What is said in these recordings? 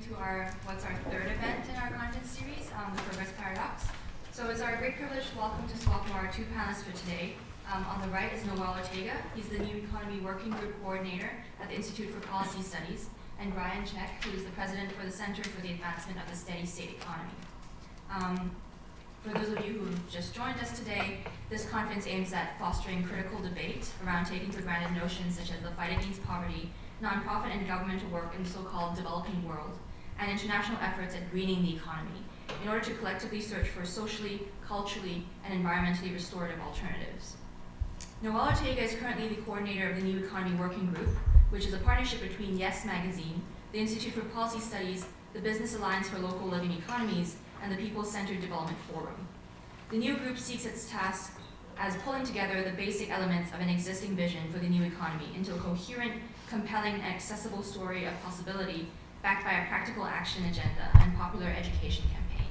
to what's our third event in our conference series, the Progress Paradox. So it's our great privilege to welcome to Swampmore our two panelists for today. On the right is Noel Ortega. He's the New Economy Working Group Coordinator at the Institute for Policy Studies, and Brian Czech, who is the President for the Center for the Advancement of the Steady State Economy. For those of you who have just joined us today, this conference aims at fostering critical debate around taking for granted notions such as the fight against poverty, nonprofit and governmental work in the so-called developing world, and international efforts at greening the economy in order to collectively search for socially, culturally, and environmentally restorative alternatives. Noel Ortega is currently the coordinator of the New Economy Working Group, which is a partnership between Yes Magazine, the Institute for Policy Studies, the Business Alliance for Local Living Economies, and the People-Centered Development Forum. The new group seeks its task as pulling together the basic elements of an existing vision for the new economy into a coherent, compelling, and accessible story of possibility backed by a practical action agenda and popular education campaign.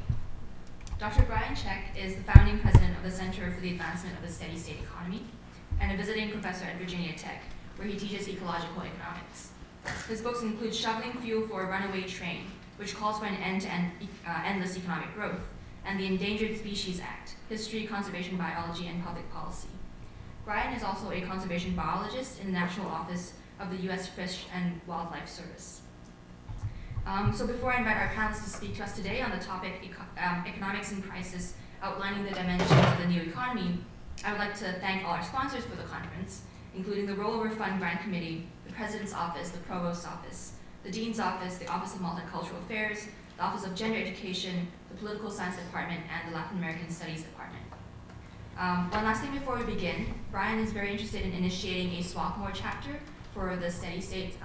Dr. Brian Czech is the founding president of the Center for the Advancement of the Steady State Economy and a visiting professor at Virginia Tech, where he teaches ecological economics. His books include Shoveling Fuel for a Runaway Train, which calls for an end-to-end endless economic growth, and the Endangered Species Act, History, Conservation Biology, and Public Policy. Brian is also a conservation biologist in the National Office of the U.S. Fish and Wildlife Service. So before I invite our panelists to speak to us today on the topic Economics in Crisis, outlining the dimensions of the new economy, I would like to thank all our sponsors for the conference, including the Rollover Fund Grant Committee, the President's Office, the Provost's Office, the Dean's Office, the Office of Multicultural Affairs, the Office of Gender Education, the Political Science Department, and the Latin American Studies Department. One last thing before we begin, Brian is very interested in initiating a Swampmore chapter for the steady state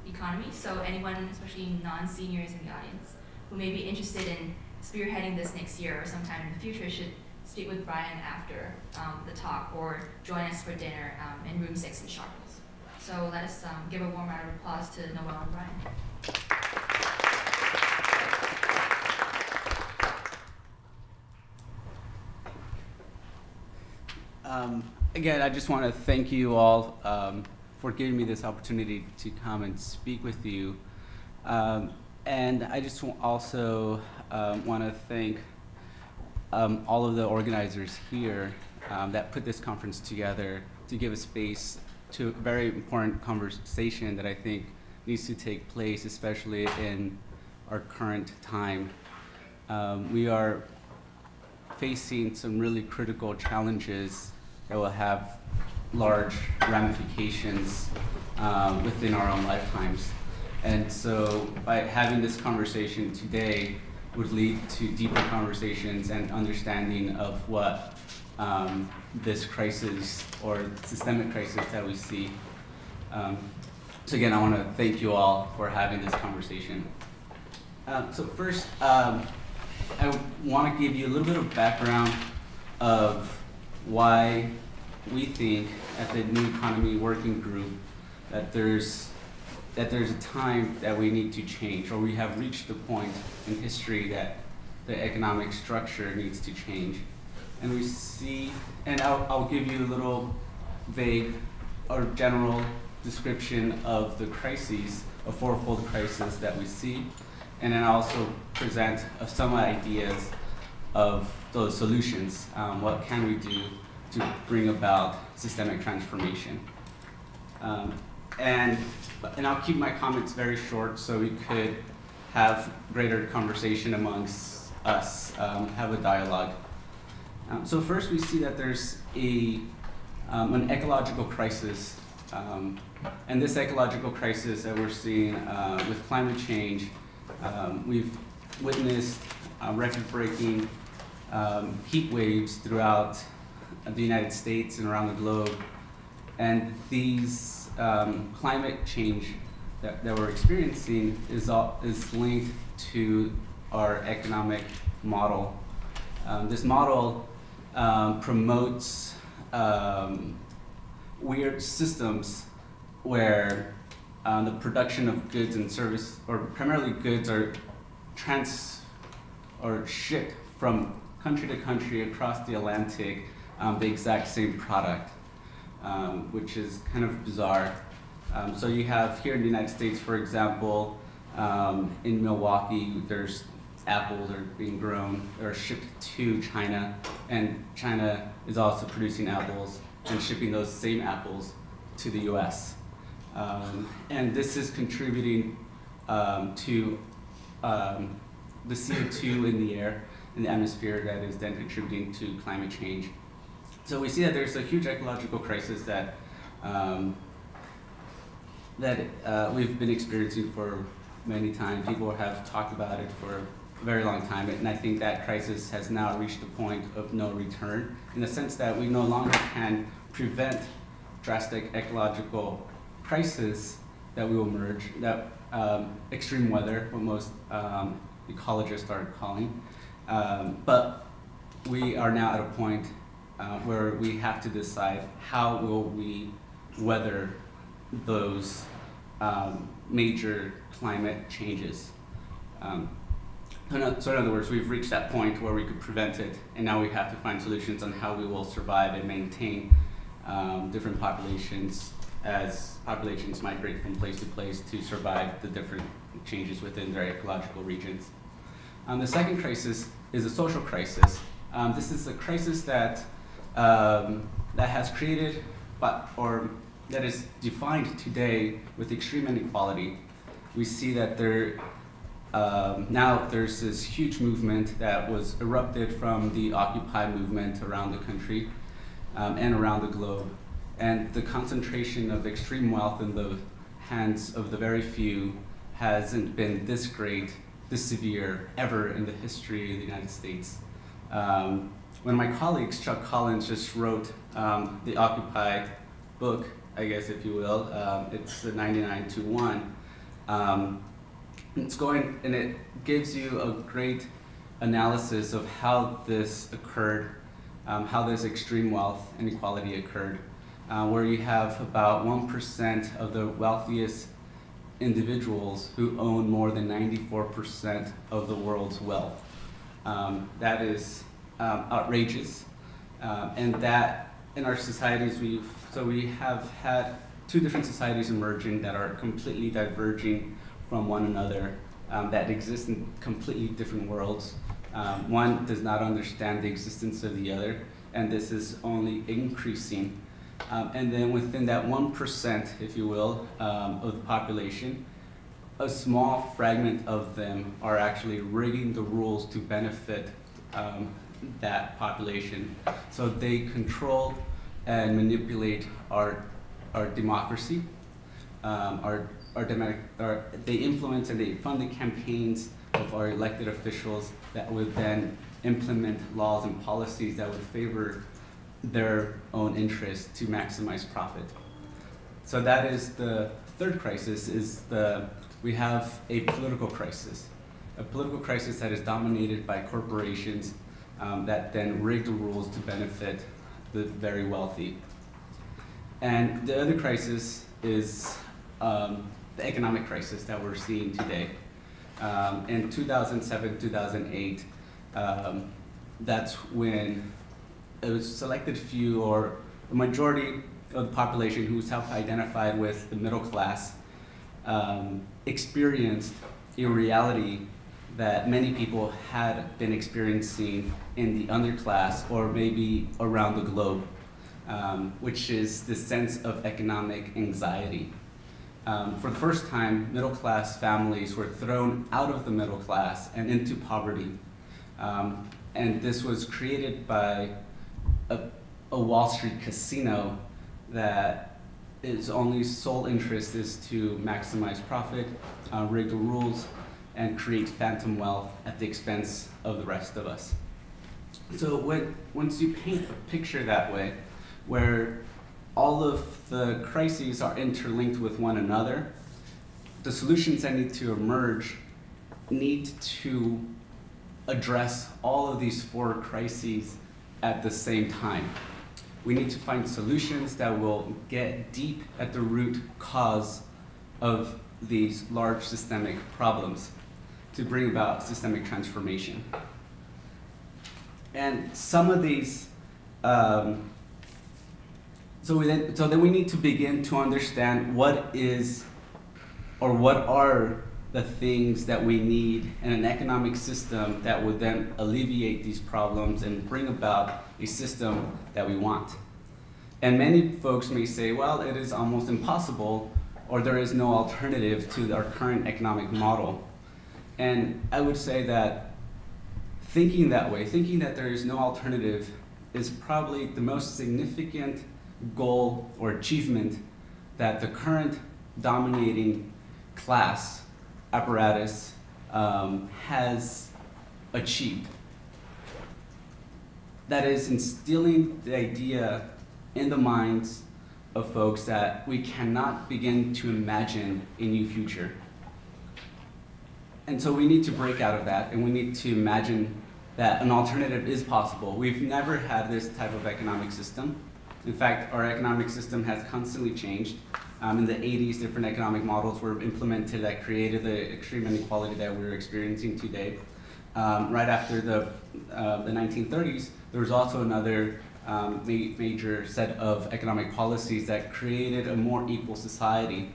economy, so anyone, especially non-seniors in the audience, who may be interested in spearheading this next year or sometime in the future should speak with Brian after the talk or join us for dinner in room 6 in Sharples. So let us give a warm round of applause to Noel and Brian. Again, I just want to thank you all for giving me this opportunity to come and speak with you. And I just also want to thank all of the organizers here that put this conference together to give a space to a very important conversation that I think needs to take place, especially in our current time. We are facing some really critical challenges that will have large ramifications within our own lifetimes. And so by having this conversation today would lead to deeper conversations and understanding of what this crisis or systemic crisis that we see. So again, I want to thank you all for having this conversation. So first, I want to give you a little bit of background of why we think at the New Economy Working Group that there's a time that we need to change, or we have reached the point in history that the economic structure needs to change. And we see, and I'll give you a little vague or general description of the crises, a fourfold crisis that we see, and then I'll also present some ideas of those solutions. What can we do to bring about systemic transformation? And I'll keep my comments very short so we could have greater conversation amongst us, have a dialogue. So first we see that there's an ecological crisis, and this ecological crisis that we're seeing with climate change, we've witnessed record-breaking heat waves throughout the United States and around the globe, and these climate change that we're experiencing is linked to our economic model. This model promotes weird systems where the production of goods and service, or primarily goods, are shipped from country to country across the Atlantic, the exact same product, which is kind of bizarre. So you have here in the United States, for example, In Milwaukee, there's apples are being grown or shipped to China, and China is also producing apples and shipping those same apples to the US. And this is contributing to the CO2 in the air, in the atmosphere, that is then contributing to climate change. So we see that there's a huge ecological crisis that we've been experiencing for many times. People have talked about it for a very long time, and I think that crisis has now reached the point of no return, in the sense that we no longer can prevent drastic ecological crisis that will emerge, that extreme weather, what most ecologists are calling. But we are now at a point where we have to decide how will we weather those major climate changes. So in other words, we've reached that point where we could prevent it, and now we have to find solutions on how we will survive and maintain different populations as populations migrate from place to place to survive the different changes within their ecological regions. The second crisis is a social crisis. This is a crisis that has created, or that is defined today with extreme inequality. We see that now there's this huge movement that was erupted from the Occupy movement around the country and around the globe. And the concentration of extreme wealth in the hands of the very few hasn't been this great, this severe, ever in the history of the United States. One of my colleagues, Chuck Collins, just wrote the Occupy book, I guess, if you will. It's the 99 to 1. And it gives you a great analysis of how this occurred, how this extreme wealth inequality occurred, where you have about 1% of the wealthiest individuals who own more than 94% of the world's wealth. That is outrageous, and that in our societies we have had two different societies emerging that are completely diverging from one another, that exist in completely different worlds. One does not understand the existence of the other, and this is only increasing. And then within that 1%, if you will, of the population, a small fragment of them are actually rigging the rules to benefit that population. So they control and manipulate our democracy, they influence and they fund the campaigns of our elected officials that would then implement laws and policies that would favor their own interests to maximize profit. So that is the third crisis, we have a political crisis that is dominated by corporations that then rig the rules to benefit the very wealthy. And the other crisis is the economic crisis that we're seeing today. In 2007, 2008, that's when a selected few, or the majority of the population who self-identified with the middle class, experienced a reality that many people had been experiencing in the underclass or maybe around the globe, which is the sense of economic anxiety. For the first time, middle-class families were thrown out of the middle class and into poverty. And this was created by a Wall Street casino that its only sole interest is to maximize profit, rig the rules, and create phantom wealth at the expense of the rest of us. So once you paint a picture that way, where all of the crises are interlinked with one another, the solutions that need to emerge need to address all of these four crises at the same time. We need to find solutions that will get deep at the root cause of these large systemic problems to bring about systemic transformation. And some of these, so then we need to begin to understand what are the things that we need in an economic system that would then alleviate these problems and bring about a system that we want. And many folks may say, well, it is almost impossible, or there is no alternative to our current economic model. And I would say that thinking that way, thinking that there is no alternative, is probably the most significant goal or achievement that the current dominating class apparatus has achieved. That is instilling the idea in the minds of folks that we cannot begin to imagine a new future. And so we need to break out of that, and we need to imagine that an alternative is possible. We've never had this type of economic system. In fact, our economic system has constantly changed. In the 80s, different economic models were implemented that created the extreme inequality that we're experiencing today. Right after the 1930s, there was also another major set of economic policies that created a more equal society,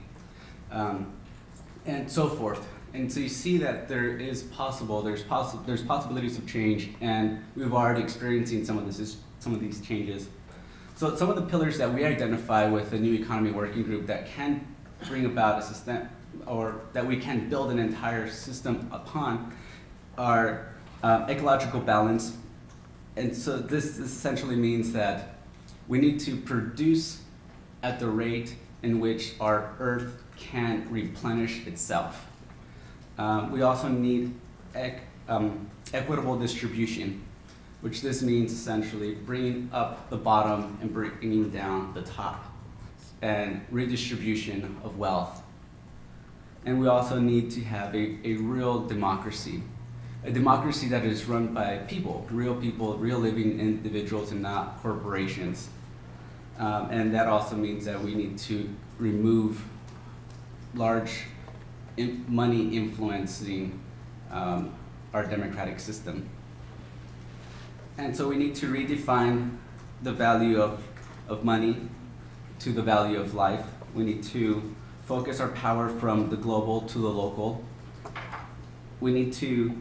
and so forth. And so you see that there's possibilities of change, and we've already experiencing some of these changes. So some of the pillars that we identify with the New Economy Working Group that can bring about a system, or that we can build an entire system upon, are ecological balance. And so this essentially means that we need to produce at the rate in which our Earth can replenish itself. We also need equitable distribution, which this means essentially bringing up the bottom and bringing down the top, and redistribution of wealth. And we also need to have a real democracy. A democracy that is run by people, real living individuals, and not corporations. And that also means that we need to remove large money influencing our democratic system. And so we need to redefine the value of money to the value of life. We need to focus our power from the global to the local. We need to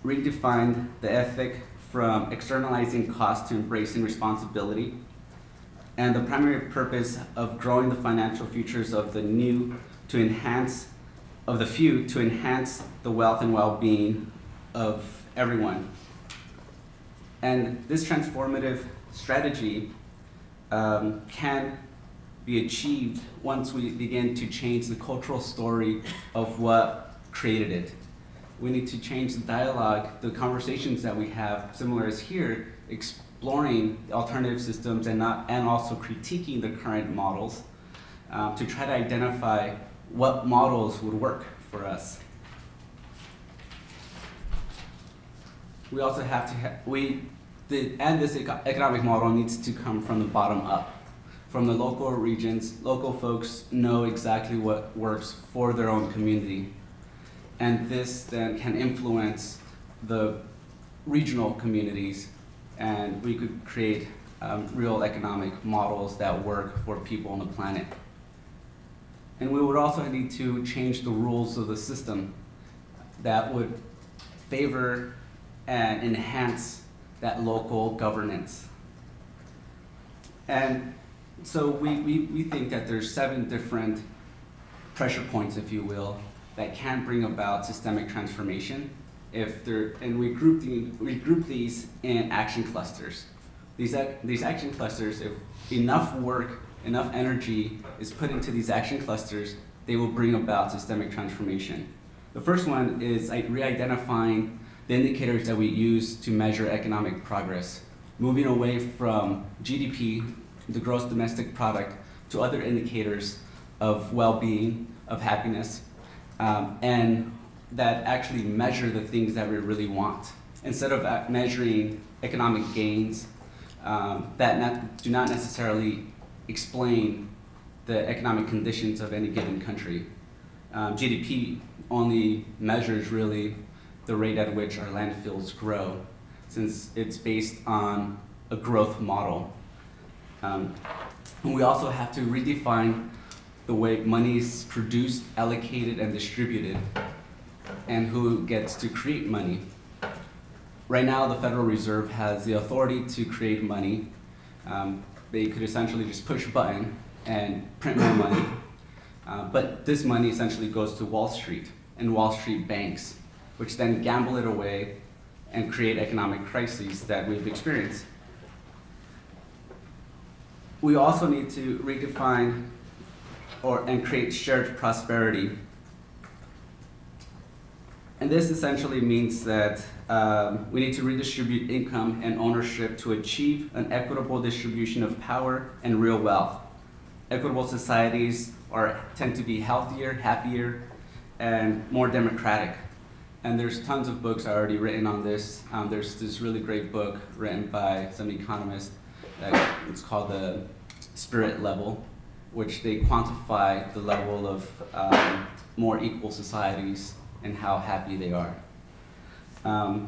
redefine the ethic from externalizing cost to embracing responsibility. And the primary purpose of growing the financial futures of the few to enhance the wealth and well-being of everyone. And this transformative strategy can be achieved once we begin to change the cultural story of what created it. We need to change the dialogue, the conversations that we have, similar as here, exploring alternative systems and also critiquing the current models to try to identify what models would work for us. We also have to this economic model needs to come from the bottom up. From the local regions, local folks know exactly what works for their own community. And this then can influence the regional communities, and we could create real economic models that work for people on the planet. And we would also need to change the rules of the system that would favor and enhance that local governance. And so we think that there's 7 different pressure points, if you will, that can bring about systemic transformation. And we group these in action clusters. These action clusters, if enough work, enough energy is put into these action clusters, they will bring about systemic transformation. The first one is re-identifying the indicators that we use to measure economic progress, moving away from GDP, the gross domestic product, to other indicators of well-being, of happiness, and that actually measure the things that we really want, instead of measuring economic gains that do not necessarily explain the economic conditions of any given country. GDP only measures really the rate at which our landfills grow, since it's based on a growth model. And we also have to redefine the way money is produced, allocated, and distributed. and who gets to create money. Right now, the Federal Reserve has the authority to create money. They could essentially just push a button and print more money. But this money essentially goes to Wall Street and Wall Street banks, which then gamble it away and create economic crises that we've experienced. We also need to redefine and create shared prosperity. And this essentially means that we need to redistribute income and ownership to achieve an equitable distribution of power and real wealth. Equitable societies tend to be healthier, happier, and more democratic. And there's tons of books already written on this. There's this really great book written by some economist it's called The Spirit Level, which they quantify the level of more equal societies and how happy they are.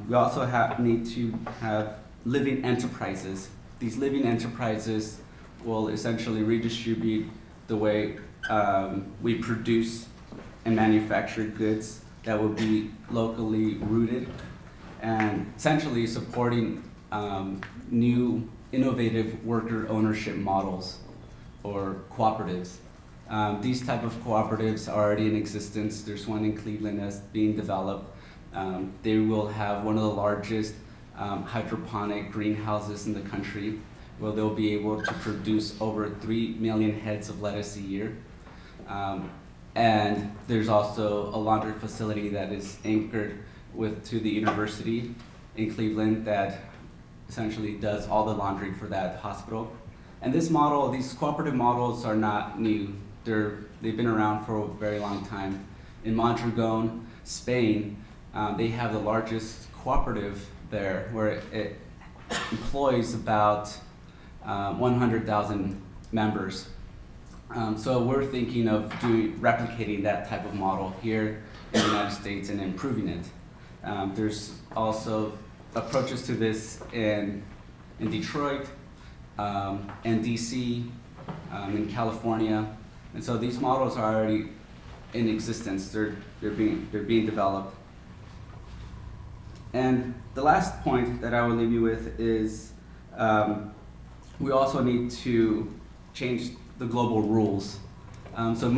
We also need to have living enterprises. These living enterprises will essentially redistribute the way we produce and manufacture goods that will be locally rooted, and essentially supporting new innovative worker ownership models or cooperatives. These type of cooperatives are already in existence. There's one in Cleveland that's being developed. They will have one of the largest hydroponic greenhouses in the country, where they'll be able to produce over 3 million heads of lettuce a year. And there's also a laundry facility that is anchored to the university in Cleveland that essentially does all the laundry for that hospital. And this model, these cooperative models are not new. They've been around for a very long time. In Mondragon, Spain, they have the largest cooperative there, where it employs about 100,000 members. So we're thinking of replicating that type of model here in the United States and improving it. There's also approaches to this in Detroit, and DC, in California. And so these models are already in existence. They're being developed. And the last point that I will leave you with is we also need to change the global rules. So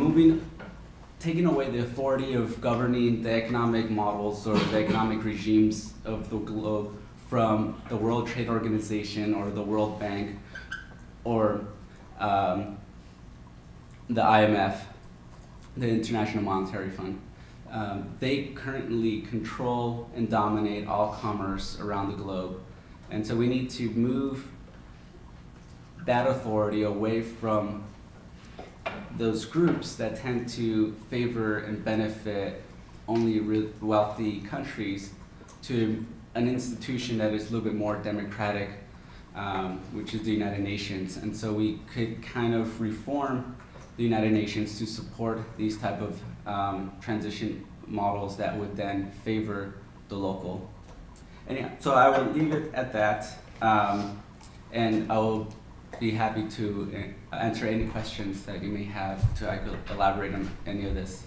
taking away the authority of governing the economic models or the economic regimes of the globe from the World Trade Organization or the World Bank or the IMF, the International Monetary Fund. They currently control and dominate all commerce around the globe. And so we need to move that authority away from those groups that tend to favor and benefit only wealthy countries to an institution that is a little bit more democratic, which is the United Nations. And so we could kind of reform the United Nations to support these type of transition models that would then favor the local. And yeah, so I will leave it at that, and I will be happy to answer any questions that you may have I could elaborate on any of this.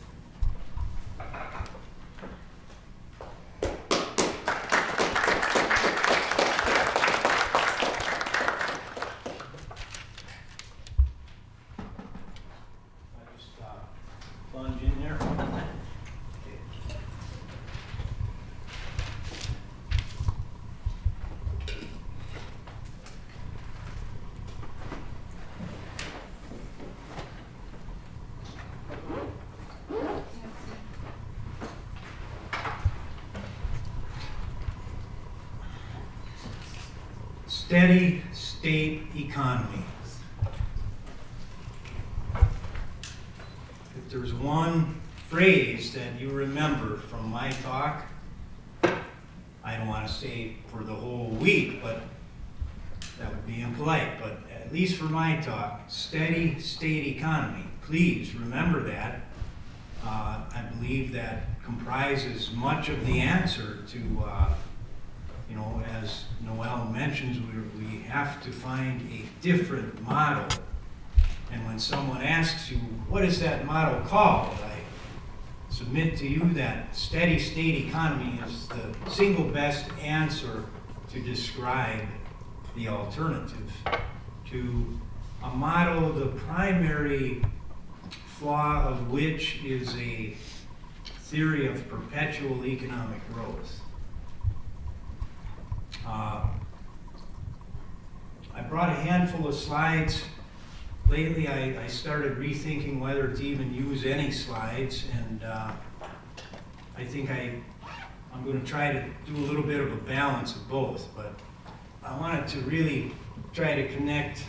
Plunge in there. Steady state economy. If there's one phrase that you remember from my talk, I don't want to say for the whole week, but that would be impolite, but at least for my talk, steady state economy. Please remember that. I believe that comprises much of the answer to you know, as Noel mentions, we have to find a different model. And when someone asks you, what is that model called? I submit to you that steady state economy is the single best answer to describe the alternative to a model, the primary flaw of which is a theory of perpetual economic growth. I brought a handful of slides. Lately, I started rethinking whether to even use any slides, and I think I'm going to try to do a little bit of a balance of both, but I wanted to really try to connect.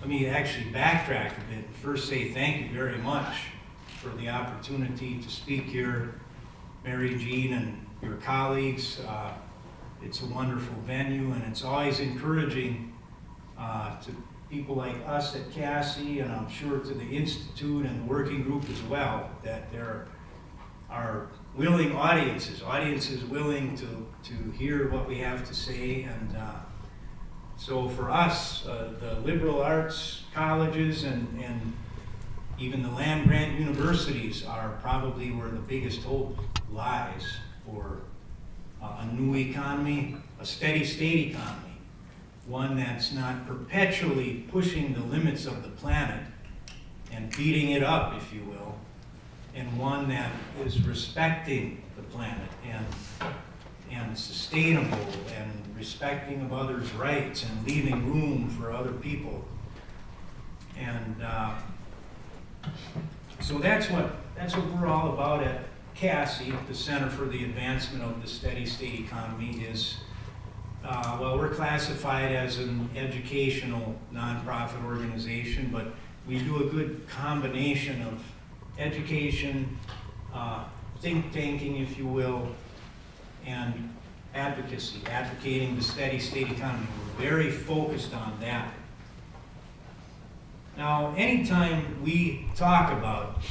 Let me actually backtrack a bit and first say thank you very much for the opportunity to speak here, Mary Jean and your colleagues. It's a wonderful venue, and it's always encouraging to people like us at CASI, and I'm sure to the Institute and the working group as well, that there are willing audiences willing to hear what we have to say. And so for us, the liberal arts colleges and even the land-grant universities are probably where the biggest hope lies for a new economy, a steady state economy, one that's not perpetually pushing the limits of the planet and beating it up, if you will, and one that is respecting the planet and sustainable and respecting of others' rights and leaving room for other people. And so that's what we're all about at CASI, the Center for the Advancement of the Steady State Economy. Is well, we're classified as an educational nonprofit organization, but we do a good combination of education, think tanking, if you will, and advocacy, advocating the steady state economy. We're very focused on that. Now, anytime we talk about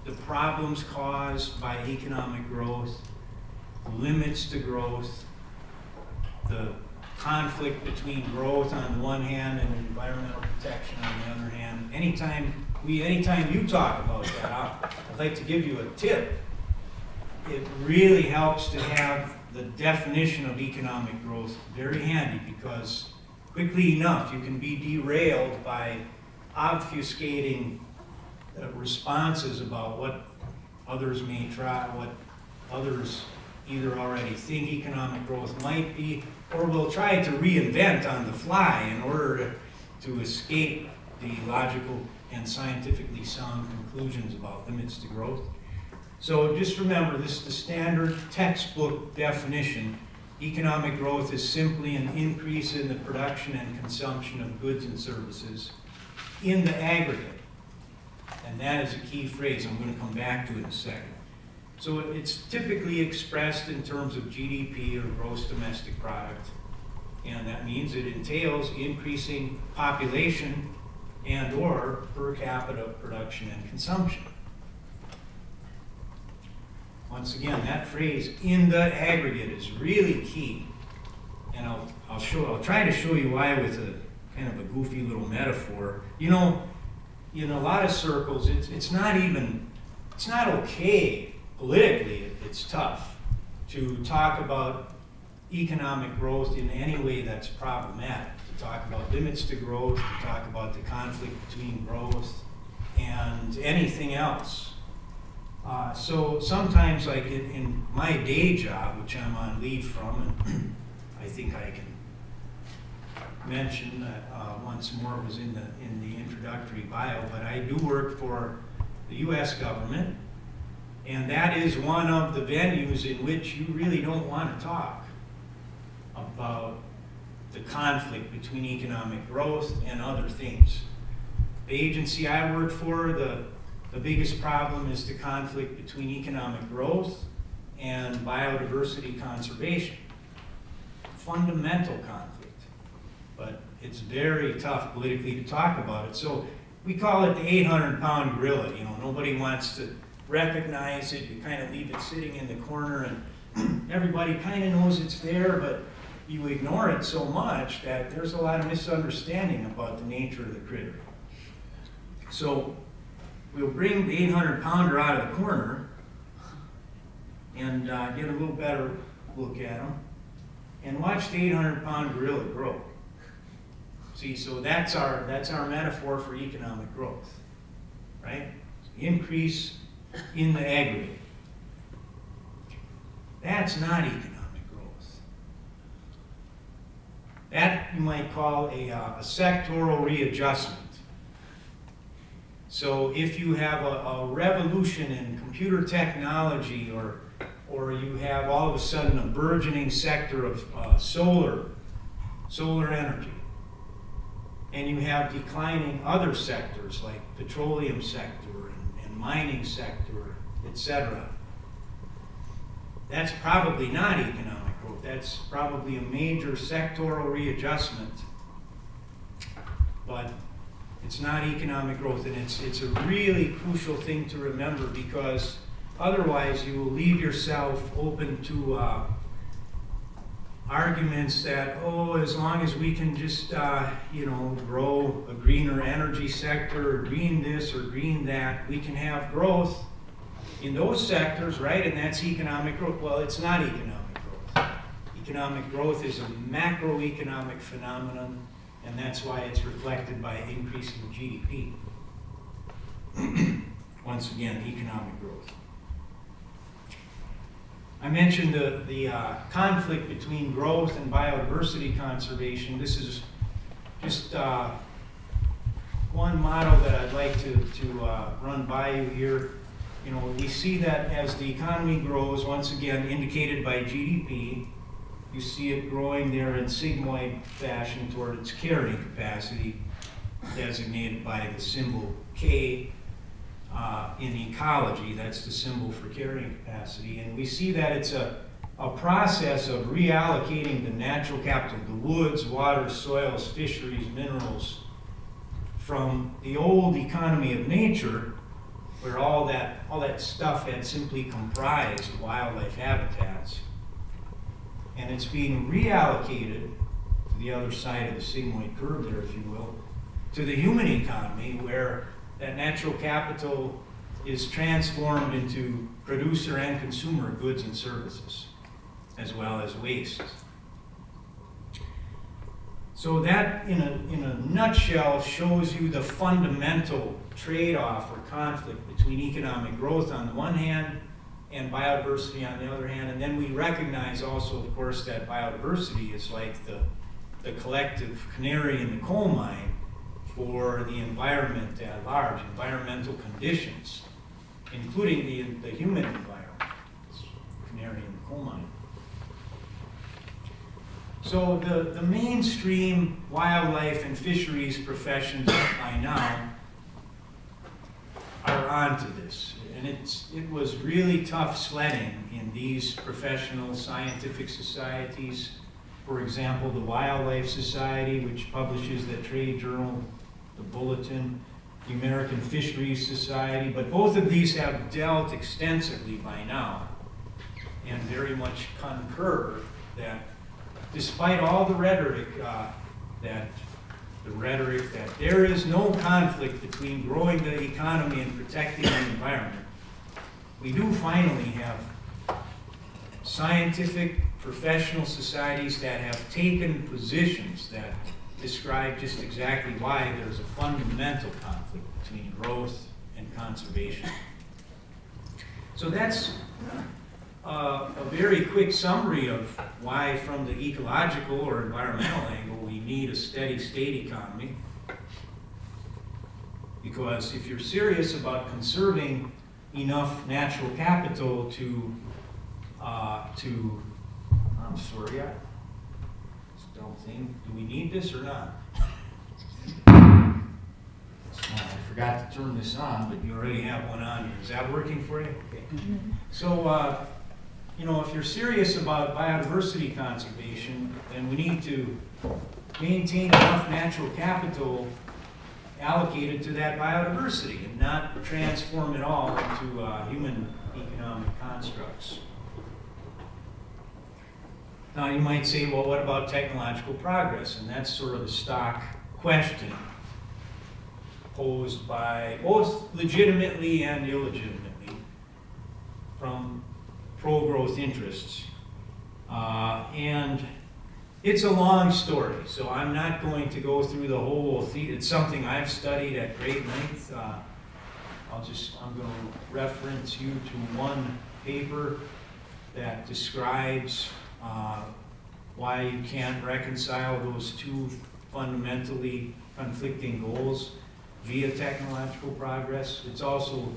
the problems caused by economic growth, limits to growth, the conflict between growth on the one hand and environmental protection on the other hand, anytime you talk about that, I'd like to give you a tip. It really helps to have the definition of economic growth very handy, because quickly enough you can be derailed by obfuscating responses about what others may try, what others either already think economic growth might be, or will try to reinvent on the fly in order to escape the logical and scientifically sound conclusions about limits to growth. So just remember, this is the standard textbook definition. Economic growth is simply an increase in the production and consumption of goods and services in the aggregate. And that is a key phrase. I'm going to come back to it in a second. So it's typically expressed in terms of GDP, or gross domestic product. And that means it entails increasing population and or per capita production and consumption. Once again, that phrase, in the aggregate, is really key. And I'll try to show you why with a kind of a goofy little metaphor. You know, in a lot of circles, it's not okay politically. It's tough to talk about economic growth in any way that's problematic. To talk about limits to growth, to talk about the conflict between growth and anything else. So sometimes, like in my day job, which I'm on leave from, and I think I can mention that once more, was in the introductory bio, but I do work for the U.S. government, and that is one of the venues in which you really don't want to talk about the conflict between economic growth and other things. The agency I work for, the biggest problem is the conflict between economic growth and biodiversity conservation. Fundamental conflict, but it's very tough politically to talk about it. So we call it the 800-pound gorilla. You know, nobody wants to recognize it. You kind of leave it sitting in the corner, and everybody kind of knows it's there, but you ignore it so much that there's a lot of misunderstanding about the nature of the critter. So we'll bring the 800-pounder out of the corner and get a little better look at him, and watch the 800-pound gorilla grow. See, so that's our metaphor for economic growth, right? Increase in the aggregate. That's not economic growth. That you might call a sectoral readjustment. So if you have a revolution in computer technology, or you have all of a sudden a burgeoning sector of solar energy, and you have declining other sectors like petroleum sector and mining sector, etc., that's probably not economic growth. That's probably a major sectoral readjustment, but it's not economic growth, and it's a really crucial thing to remember, because otherwise you will leave yourself open to arguments that, oh, as long as we can just grow a greener energy sector, or green this or green that, we can have growth in those sectors, right? And that's economic growth. Well, it's not economic growth. Economic growth is a macroeconomic phenomenon, and that's why it's reflected by increasing GDP. Once again, economic growth. I mentioned the conflict between growth and biodiversity conservation. This is just one model that I'd like to run by you here. You know, we see that as the economy grows, once again indicated by GDP, you see it growing there in sigmoid fashion toward its carrying capacity, designated by the symbol K. In ecology, that's the symbol for carrying capacity. And we see that it's a process of reallocating the natural capital, the woods, waters, soils, fisheries, minerals, from the old economy of nature, where all that stuff had simply comprised wildlife habitats. And it's being reallocated to the other side of the sigmoid curve there, if you will, to the human economy, where that natural capital is transformed into producer and consumer of goods and services, as well as waste. So that, in a nutshell, shows you the fundamental trade-off or conflict between economic growth on the one hand and biodiversity on the other hand. And then we recognize also, of course, that biodiversity is like the collective canary in the coal mine for the environment at large, environmental conditions, including the human environment, canary in the coal mine. So the mainstream wildlife and fisheries professions by now are onto this. And it was really tough sledding in these professional scientific societies. For example, the Wildlife Society, which publishes the trade journal, the Bulletin, the American Fisheries Society, but both of these have dealt extensively by now and very much concur that despite all the rhetoric that there is no conflict between growing the economy and protecting the environment, we do finally have scientific professional societies that have taken positions that describe just exactly why there's a fundamental conflict between growth and conservation. So that's a very quick summary of why, from the ecological or environmental angle, we need a steady state economy. Because if you're serious about conserving enough natural capital I'm sorry, I don't think, do we need this or not? I forgot to turn this on, but you already have one on here. Is that working for you? Okay. So, you know, if you're serious about biodiversity conservation, then we need to maintain enough natural capital allocated to that biodiversity and not transform it all into human economic constructs. Now you might say, well, what about technological progress? And that's sort of the stock question. posed by both legitimately and illegitimately from pro-growth interests. And it's a long story, so I'm not going to go through the whole thing. It's something I've studied at great length. I'm going to reference you to one paper that describes why you can't reconcile those two fundamentally conflicting goals via technological progress. It's also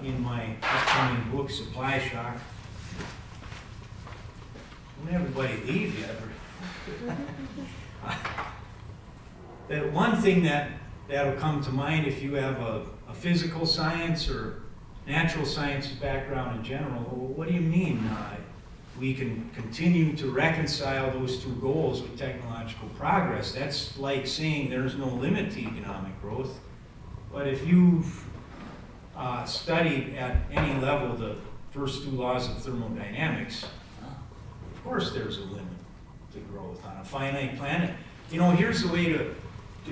in my upcoming book, Supply Shock. Don't everybody leave yet. The one thing that'll come to mind if you have a physical science or natural sciences background in general, well, what do you mean we can continue to reconcile those two goals with technological progress? That's like saying there's no limit to economic growth. But if you've studied at any level the first two laws of thermodynamics, of course there's a limit to growth on a finite planet. You know, here's the way to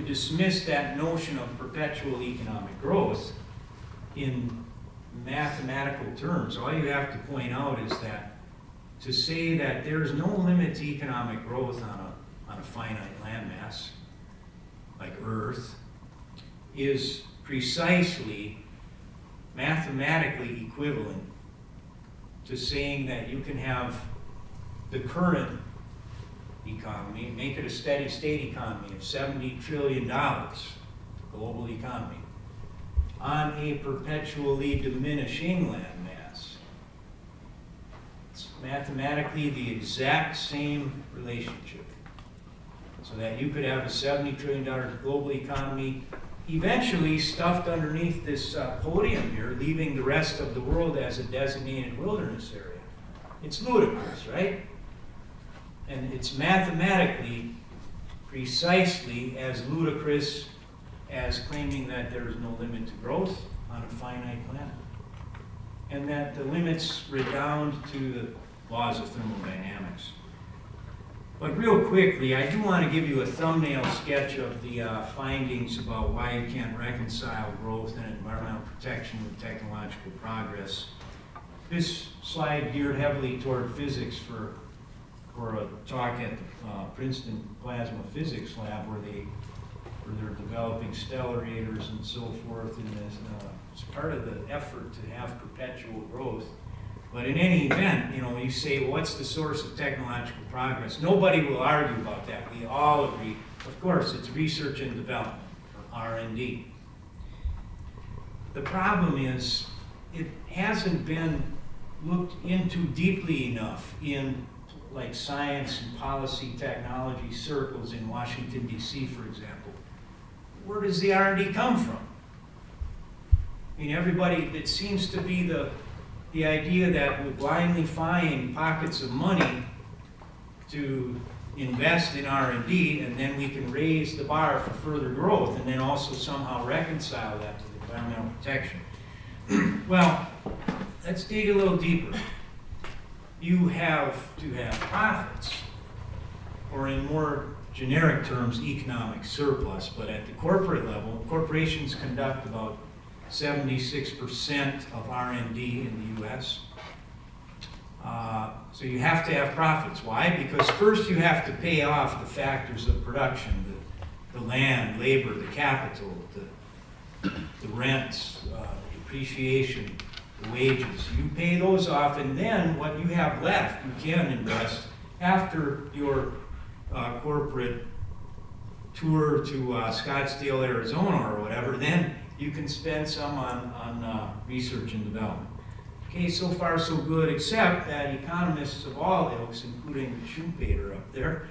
dismiss that notion of perpetual economic growth in mathematical terms. All you have to point out is that to say that there's no limit to economic growth on a finite landmass like Earth is precisely mathematically equivalent to saying that you can have the current economy, make it a steady state economy of $70 trillion, global economy, on a perpetually diminishing landmass. It's mathematically the exact same relationship. So that you could have a $70 trillion global economy eventually stuffed underneath this podium here, leaving the rest of the world as a designated wilderness area. It's ludicrous, right? And it's mathematically precisely as ludicrous as claiming that there is no limit to growth on a finite planet. And that the limits redound to the laws of thermodynamics. But real quickly, I do want to give you a thumbnail sketch of the findings about why you can't reconcile growth and environmental protection with technological progress. This slide geared heavily toward physics for a talk at the Princeton Plasma Physics Lab where they're developing stellarators and so forth. And it's part of the effort to have perpetual growth. But in any event, you know, you say, well, what's the source of technological progress? Nobody will argue about that. We all agree. Of course, it's research and development, or R&D. The problem is it hasn't been looked into deeply enough in like science and policy technology circles in Washington, D.C., for example. Where does the R&D come from? I mean, everybody, it seems to be the idea that we blindly find pockets of money to invest in R&D, and then we can raise the bar for further growth, and then also somehow reconcile that to the environmental protection. Well, let's dig a little deeper. You have to have profits, or in more generic terms, economic surplus. But at the corporate level, corporations conduct about 76% of R&D in the U.S. So you have to have profits. Why? Because first you have to pay off the factors of production, the land, labor, the capital, the rents, depreciation, the wages. You pay those off, and then what you have left, you can invest after your corporate tour to Scottsdale, Arizona, or whatever. Then you can spend some on research and development. Okay, so far so good, except that economists of all ilks, including Schumpeter up there,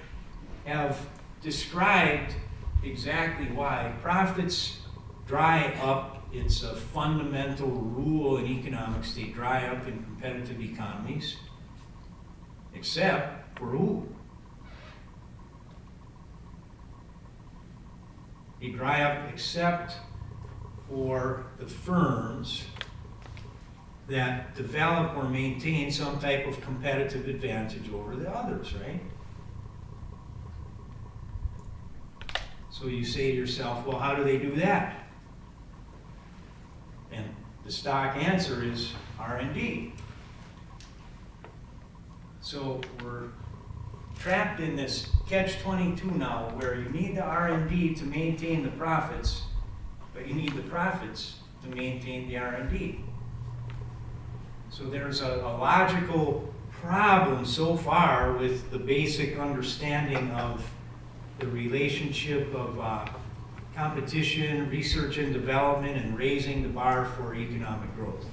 have described exactly why profits dry up. It's a fundamental rule in economics. They dry up in competitive economies, except for who? They dry up except for the firms that develop or maintain some type of competitive advantage over the others, right? So you say to yourself, well, how do they do that? And the stock answer is R&D. So we're trapped in this catch-22 now, where you need the R&D to maintain the profits, but you need the profits to maintain the R&D. So there's a logical problem so far with the basic understanding of the relationship of competition, research and development, and raising the bar for economic growth.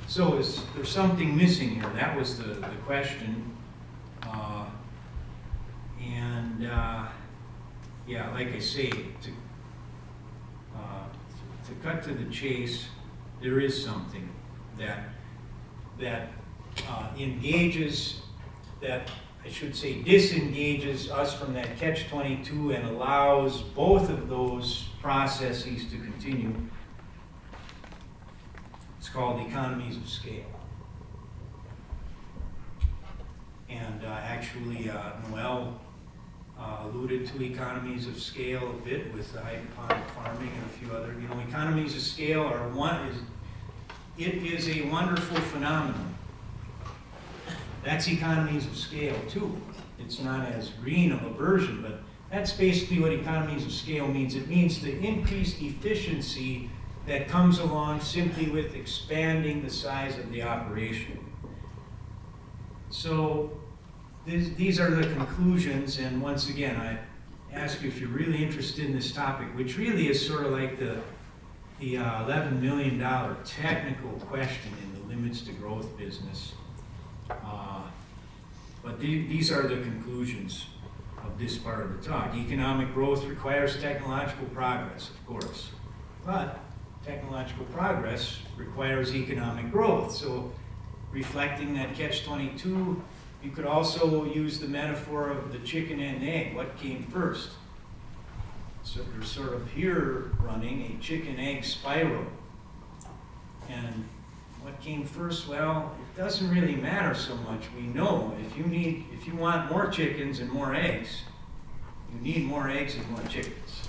So is there something missing here? That was the question. Yeah, like I say, to cut to the chase, there is something that engages, that I should say disengages us from that catch-22 and allows both of those processes to continue. It's called economies of scale. And actually, Noel alluded to economies of scale a bit with the hydroponic farming and a few other, economies of scale are it is a wonderful phenomenon. That's economies of scale too. It's not as green of a version, but that's basically what economies of scale means. It means the increased efficiency that comes along simply with expanding the size of the operation. So these are the conclusions, and once again, I ask you if you're really interested in this topic, which really is sort of like the $11 million technical question in the limits to growth business. But these are the conclusions of this part of the talk. Economic growth requires technological progress, of course, but technological progress requires economic growth. So reflecting that catch-22, you could also use the metaphor of the chicken and egg. What came first? So there's sort of here running a chicken-egg spiral. And what came first? Well, it doesn't really matter so much. We know if you want more chickens and more eggs, you need more eggs and more chickens.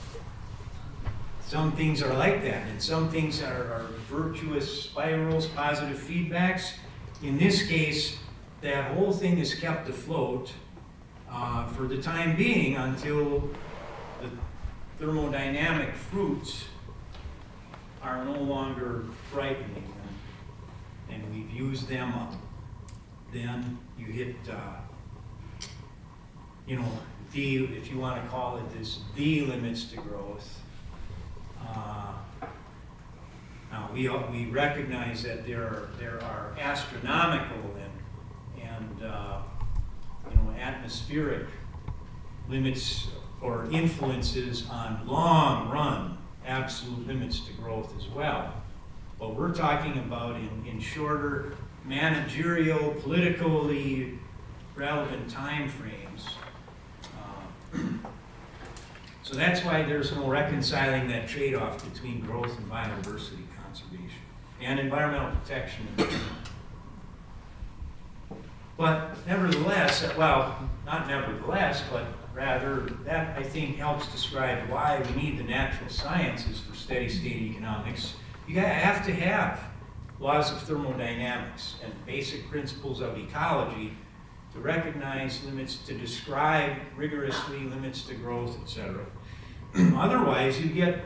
Some things are like that, and some things are virtuous spirals, positive feedbacks. In this case, that whole thing is kept afloat for the time being until the thermodynamic fruits are no longer frightening, and we've used them up. Then you hit, if you want to call it this, the limits to growth. Now we recognize that there are astronomical and atmospheric limits or influences on long-run absolute limits to growth as well. But we're talking about in shorter managerial, politically relevant time frames. So that's why there's no reconciling that trade-off between growth and biodiversity conservation and environmental protection. But nevertheless, well, not nevertheless, but rather that I think helps describe why we need the natural sciences for steady state economics. You have to have laws of thermodynamics and basic principles of ecology to recognize limits, to describe rigorously limits to growth, etc. Otherwise, you get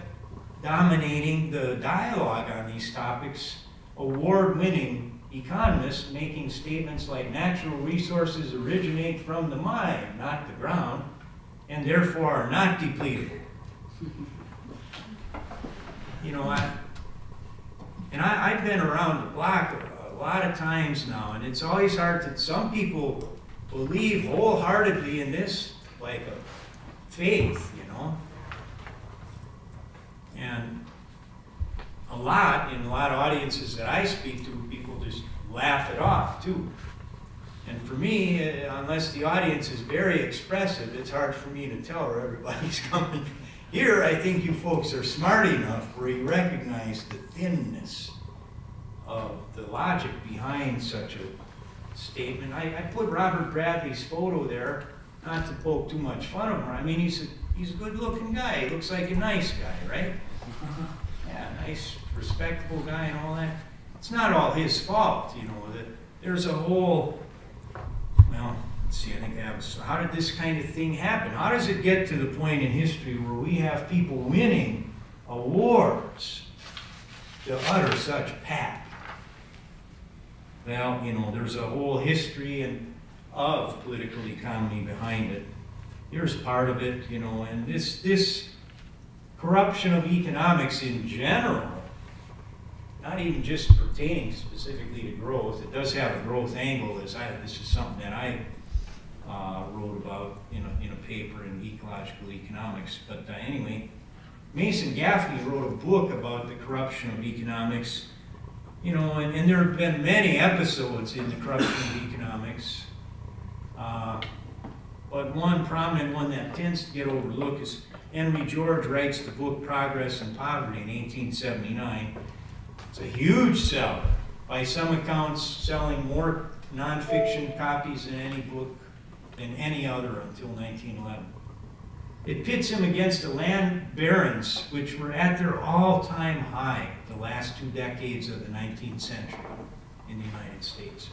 dominating the dialogue on these topics, award-winning economists making statements like natural resources originate from the mine, not the ground, and therefore are not depleted. I've been around the block a lot of times now, and it's always hard to, some people believe wholeheartedly in this, like a faith, And in a lot of audiences that I speak to, people just laugh it off too. And for me, unless the audience is very expressive, it's hard for me to tell where everybody's coming. Here, I think you folks are smart enough where you recognize the thinness of the logic behind such a statement. I put Robert Bradley's photo there, not to poke too much fun of him. I mean, he's a good-looking guy. He looks like a nice guy, right? yeah, nice, respectable guy and all that. It's not all his fault, you know. There's a whole, well, let's see, I think that was, how did this kind of thing happen? How does it get to the point in history where we have people winning awards to utter such pap? Well, you know, there's a whole history of political economy behind it. Here's part of it, you know, and this corruption of economics in general, not even just pertaining specifically to growth. It does have a growth angle. This is something that I wrote about in a paper in ecological economics. But anyway, Mason Gaffney wrote a book about the corruption of economics. You know, and there have been many episodes in the corruption of economics. But one prominent one that tends to get overlooked is Henry George writes the book Progress and Poverty in 1879. It's a huge seller. By some accounts, selling more nonfiction copies than any book than any other until 1911. It pits him against the land barons, which were at their all-time high the last 2 decades of the 19th century in the United States.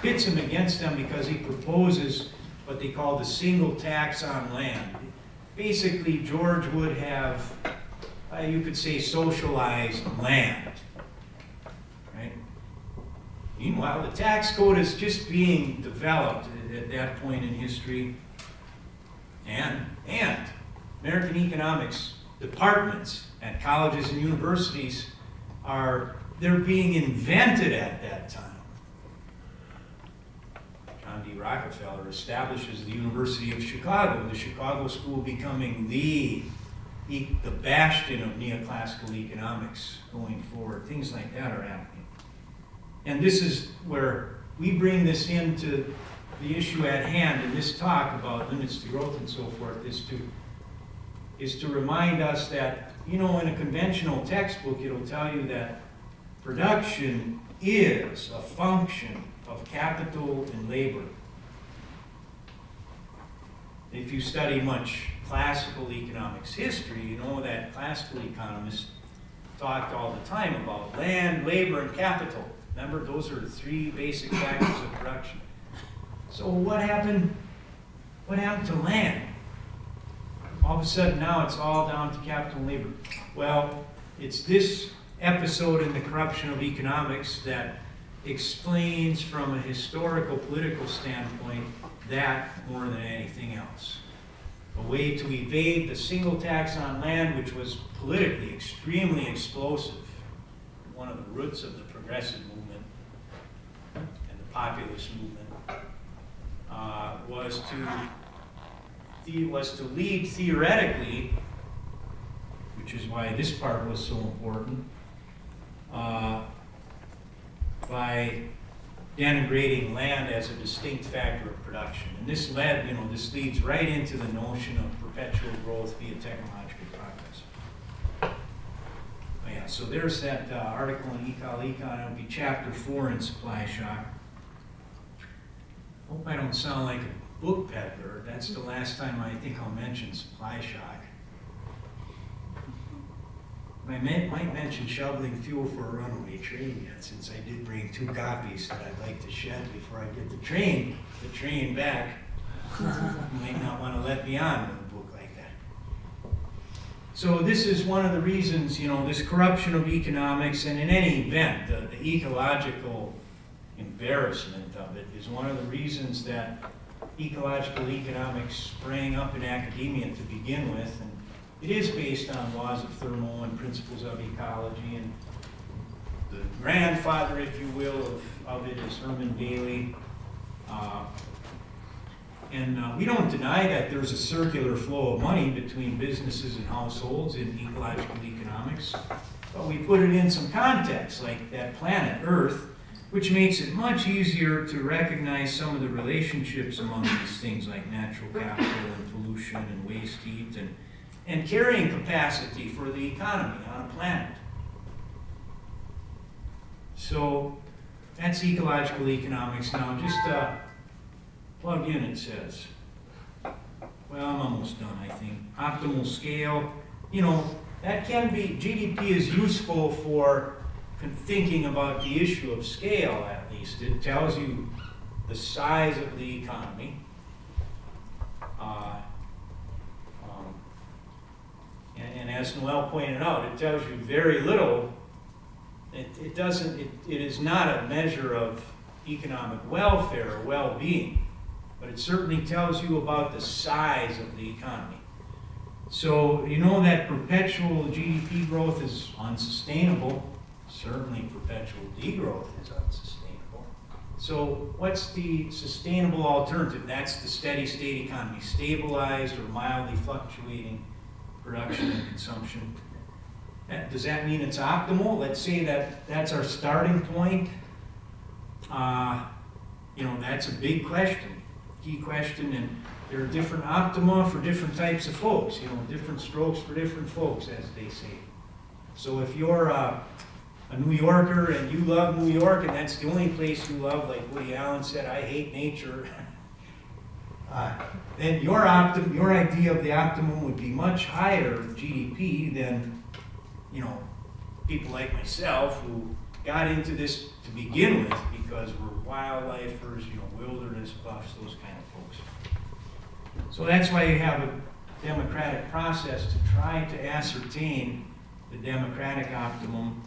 Pits him against them because he proposes what they call the single tax on land. Basically, George would have, you could say, socialized land. Right? Meanwhile, the tax code is just being developed at that point in history. And American economics departments at colleges and universities they're being invented at that time. John D. Rockefeller establishes the University of Chicago, the Chicago School becoming the bastion of neoclassical economics going forward. Things like that are happening. And this is where we bring this into the issue at hand in this talk about limits to growth and so forth, is to remind us that, you know, in a conventional textbook, it'll tell you that production is a function of capital and labor. If you study much classical economics history, you know that classical economists talked all the time about land, labor, and capital. Remember, those are the 3 basic factors of production. So what happened to land? All of a sudden now it's all down to capital and labor. Well, it's this episode in the corruption of economics that explains from a historical political standpoint that more than anything else. A way to evade the single tax on land, which was politically extremely explosive, one of the roots of the progressive movement and the populist movement, was to lead theoretically, which is why this part was so important, by denigrating land as a distinct factor of production. And this leads right into the notion of perpetual growth via technological progress. Oh yeah, so there's that article in Econ. It'll be chapter 4 in supply shock. Hope I don't sound like a book peddler. That's the last time I think I'll mention supply shock. I might mention shoveling fuel for a runaway train yet, since I did bring 2 copies that I'd like to shed before I get the train back. You might not want to let me on with a book like that. So this is one of the reasons, you know, this corruption of economics, and in any event, the ecological embarrassment of it is one of the reasons that ecological economics sprang up in academia to begin with. And it is based on laws of thermo and principles of ecology, and the grandfather, if you will, of it is Herman Bailey. We don't deny that there's a circular flow of money between businesses and households in ecological economics, but we put it in some context, like that planet Earth, which makes it much easier to recognize some of the relationships among these things, like natural capital and pollution and waste heat and carrying capacity for the economy on a planet. So that's ecological economics. Now just plug in, it says. Well, I'm almost done, I think. Optimal scale. You know, that can be, GDP is useful for thinking about the issue of scale, at least. It tells you the size of the economy. And as Noel pointed out, it tells you very little. It is not a measure of economic welfare or well-being, but it certainly tells you about the size of the economy. So you know that perpetual GDP growth is unsustainable. Certainly perpetual degrowth is unsustainable. So what's the sustainable alternative? That's the steady state economy, stabilized or mildly fluctuating production and consumption. Does that mean it's optimal? Let's say that that's our starting point. You know, that's a big question, key question, and there are different optima for different types of folks, you know, different strokes for different folks, as they say. So if you're a New Yorker and you love New York and that's the only place you love, like Woody Allen said, I hate nature, then your idea of the optimum would be much higher GDP than, you know, people like myself who got into this to begin with because we're wildlifers, you know, wilderness buffs, those kind of folks. So that's why you have a democratic process to try to ascertain the democratic optimum.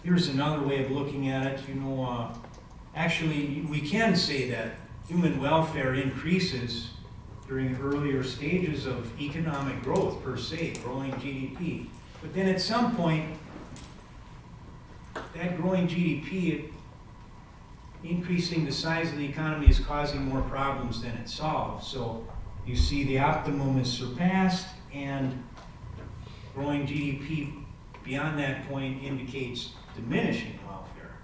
Here's another way of looking at it. You know, actually, we can say that human welfare increases during earlier stages of economic growth per se, growing GDP. But then at some point, that growing GDP, increasing the size of the economy is causing more problems than it solves. So you see the optimum is surpassed, and growing GDP beyond that point indicates diminishing welfare.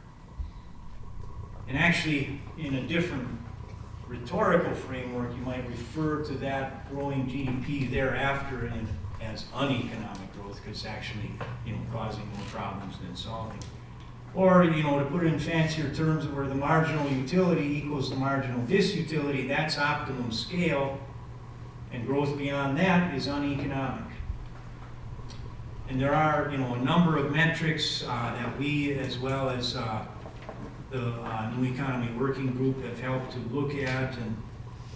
And actually, in a different rhetorical framework, you might refer to that growing GDP thereafter as uneconomic growth, because it's actually, you know, causing more problems than solving. Or, you know, to put it in fancier terms, where the marginal utility equals the marginal disutility, that's optimum scale, and growth beyond that is uneconomic. And there are, you know, a number of metrics that we, as well as the New Economy Working Group, have helped to look at, and,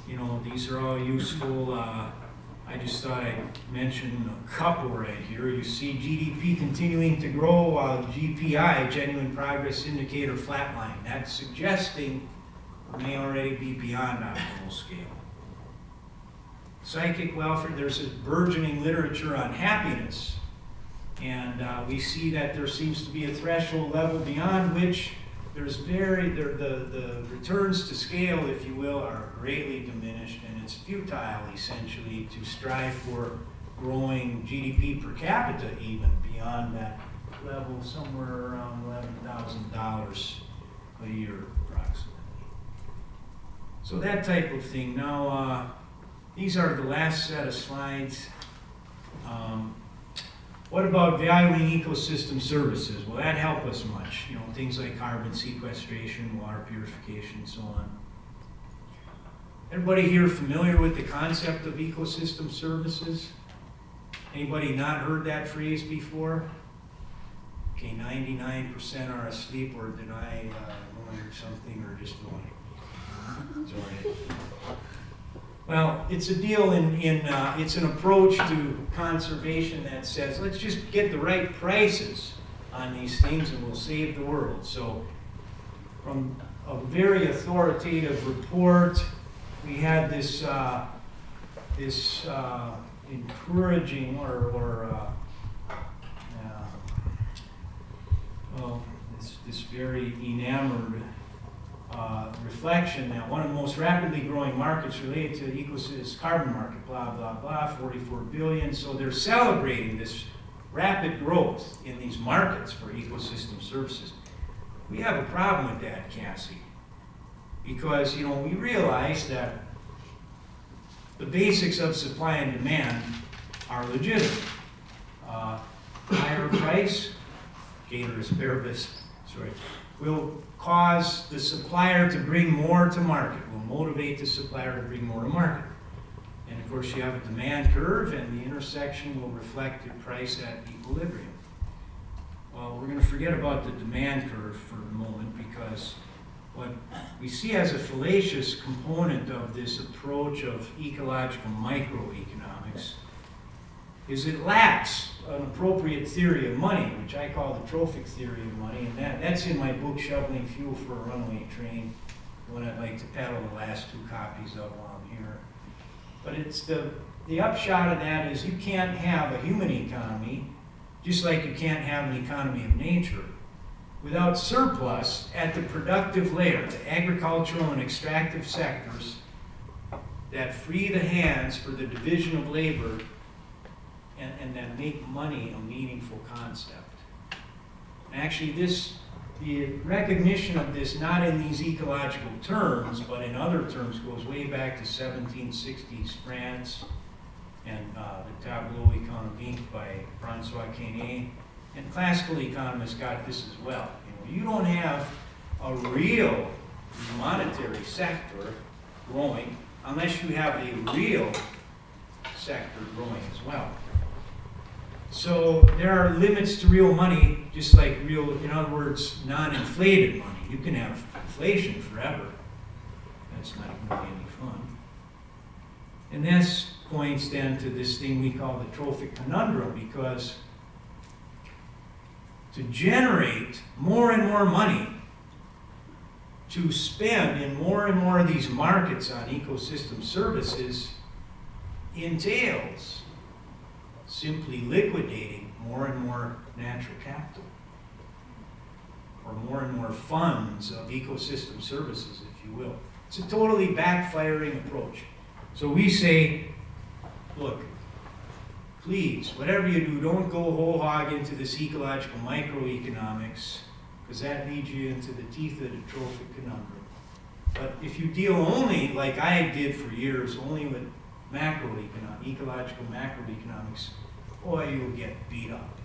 you know, these are all useful. I just thought I'd mention a couple right here. You see GDP continuing to grow while GPI, Genuine Progress Indicator, flatline. That's suggesting we may already be beyond optimal scale. Psychic welfare, there's a burgeoning literature on happiness. And we see that there seems to be a threshold level beyond which there's the returns to scale, if you will, are greatly diminished, and it's futile, essentially, to strive for growing GDP per capita even beyond that level, somewhere around $11,000 a year, approximately. So that type of thing. Now, these are the last set of slides. What about valuing ecosystem services? Will that help us much? You know, things like carbon sequestration, water purification, and so on. Everybody here familiar with the concept of ecosystem services? Anybody not heard that phrase before? Okay, 99% are asleep, or did I learn something, or just knowing? Sorry. Well, it's a deal it's an approach to conservation that says, let's just get the right prices on these things and we'll save the world. So from a very authoritative report, we had this encouraging this very enamored reflection that one of the most rapidly growing markets related to the ecosystem is carbon market, blah, blah, blah, 44 billion. So they're celebrating this rapid growth in these markets for ecosystem services. We have a problem with that, Cassie, because, you know, we realize that the basics of supply and demand are legitimate. Higher price, caterers, paribus, sorry, will cause the supplier to bring more to market, will motivate the supplier to bring more to market. And of course you have a demand curve, and the intersection will reflect your price at equilibrium. Well, we're going to forget about the demand curve for a moment, because what we see as a fallacious component of this approach of ecological microeconomics is it lacks an appropriate theory of money, which I call the trophic theory of money, and that's in my book, Shoveling Fuel for a Runaway Train, the one I'd like to peddle the last 2 copies of while I'm here. But it's the upshot of that is you can't have a human economy, just like you can't have an economy of nature, without surplus at the productive layer, the agricultural and extractive sectors that free the hands for the division of labor and that make money a meaningful concept. And actually the recognition of this, not in these ecological terms, but in other terms, goes way back to 1760s France and the Tableau économique by Francois Quesnay. And classical economists got this as well. You don't have a real monetary sector growing unless you have a real sector growing as well. So there are limits to real money, just like real, in other words, non-inflated money. You can have inflation forever. That's not really any fun. And this points then to this thing we call the trophic conundrum, because to generate more and more money to spend in more and more of these markets on ecosystem services entails simply liquidating more and more natural capital, or more and more funds of ecosystem services, if you will. It's a totally backfiring approach. So we say, look, please, whatever you do, don't go whole hog into this ecological microeconomics, because that leads you into the teeth of the trophic conundrum. But if you deal only, like I did for years, only with ecological macroeconomics, boy, you'll get beat up.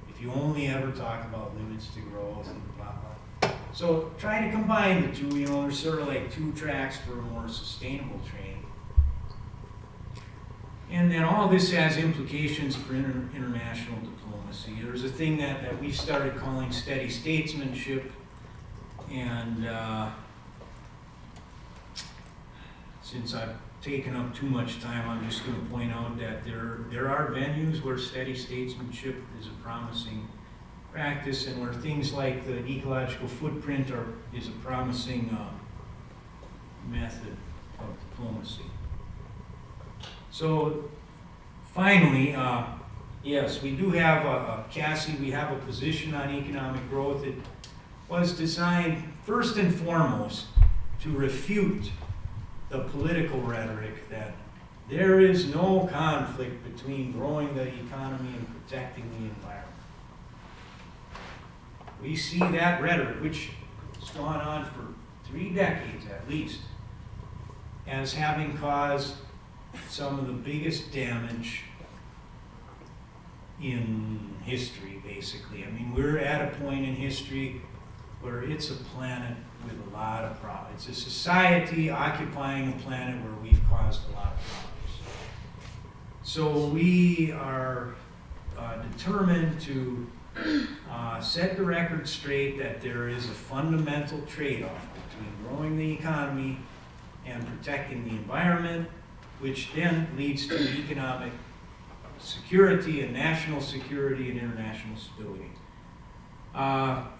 If you only ever talk about limits to growth and blah, blah. So try to combine the two. They're sort of like 2 tracks for a more sustainable train. And then all this has implications for international diplomacy. There's a thing that we've started calling steady statesmanship, and since I've taken up too much time, I'm just going to point out that there are venues where steady statesmanship is a promising practice, and where things like the ecological footprint is a promising method of diplomacy. So finally, yes, we do have Cassie, we have a position on economic growth. It was designed first and foremost to refute the political rhetoric that there is no conflict between growing the economy and protecting the environment. We see that rhetoric, which has gone on for 3 decades at least, as having caused some of the biggest damage in history, basically. I mean, we're at a point in history where it's a planet with a lot of problems. It's a society occupying a planet where we've caused a lot of problems. So we are determined to set the record straight that there is a fundamental trade-off between growing the economy and protecting the environment, which then leads to economic security and national security and international stability.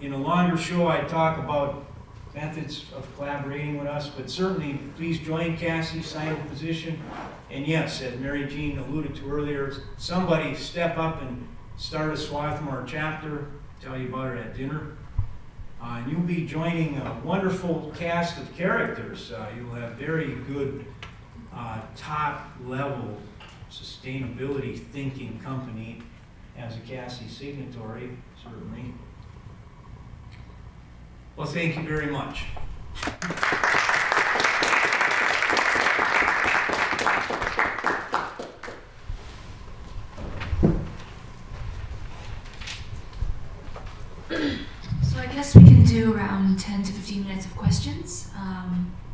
In a longer show, I talk about methods of collaborating with us, but certainly please join Cassie, sign a position. And yes, as Mary Jean alluded to earlier, somebody step up and start a Swarthmore chapter, tell you about it at dinner. And you'll be joining a wonderful cast of characters. You'll have very good top-level sustainability thinking company as a Cassie signatory, certainly. Well, thank you very much. So I guess we can do around 10 to 15 minutes of questions.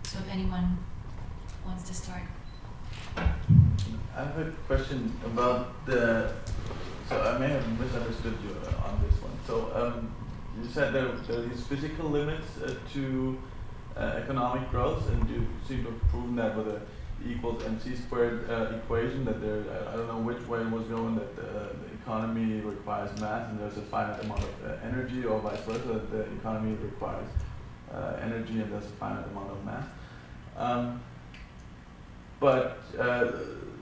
So if anyone wants to start I have a question about the. So I may have misunderstood you on this one. So you said there are these physical limits to economic growth, and you seem to have proven that with a equals mc squared equation. That there, I don't know which way it was going. That the economy requires mass, and there's a finite amount of energy, or vice versa. That the economy requires energy, and there's a finite amount of mass.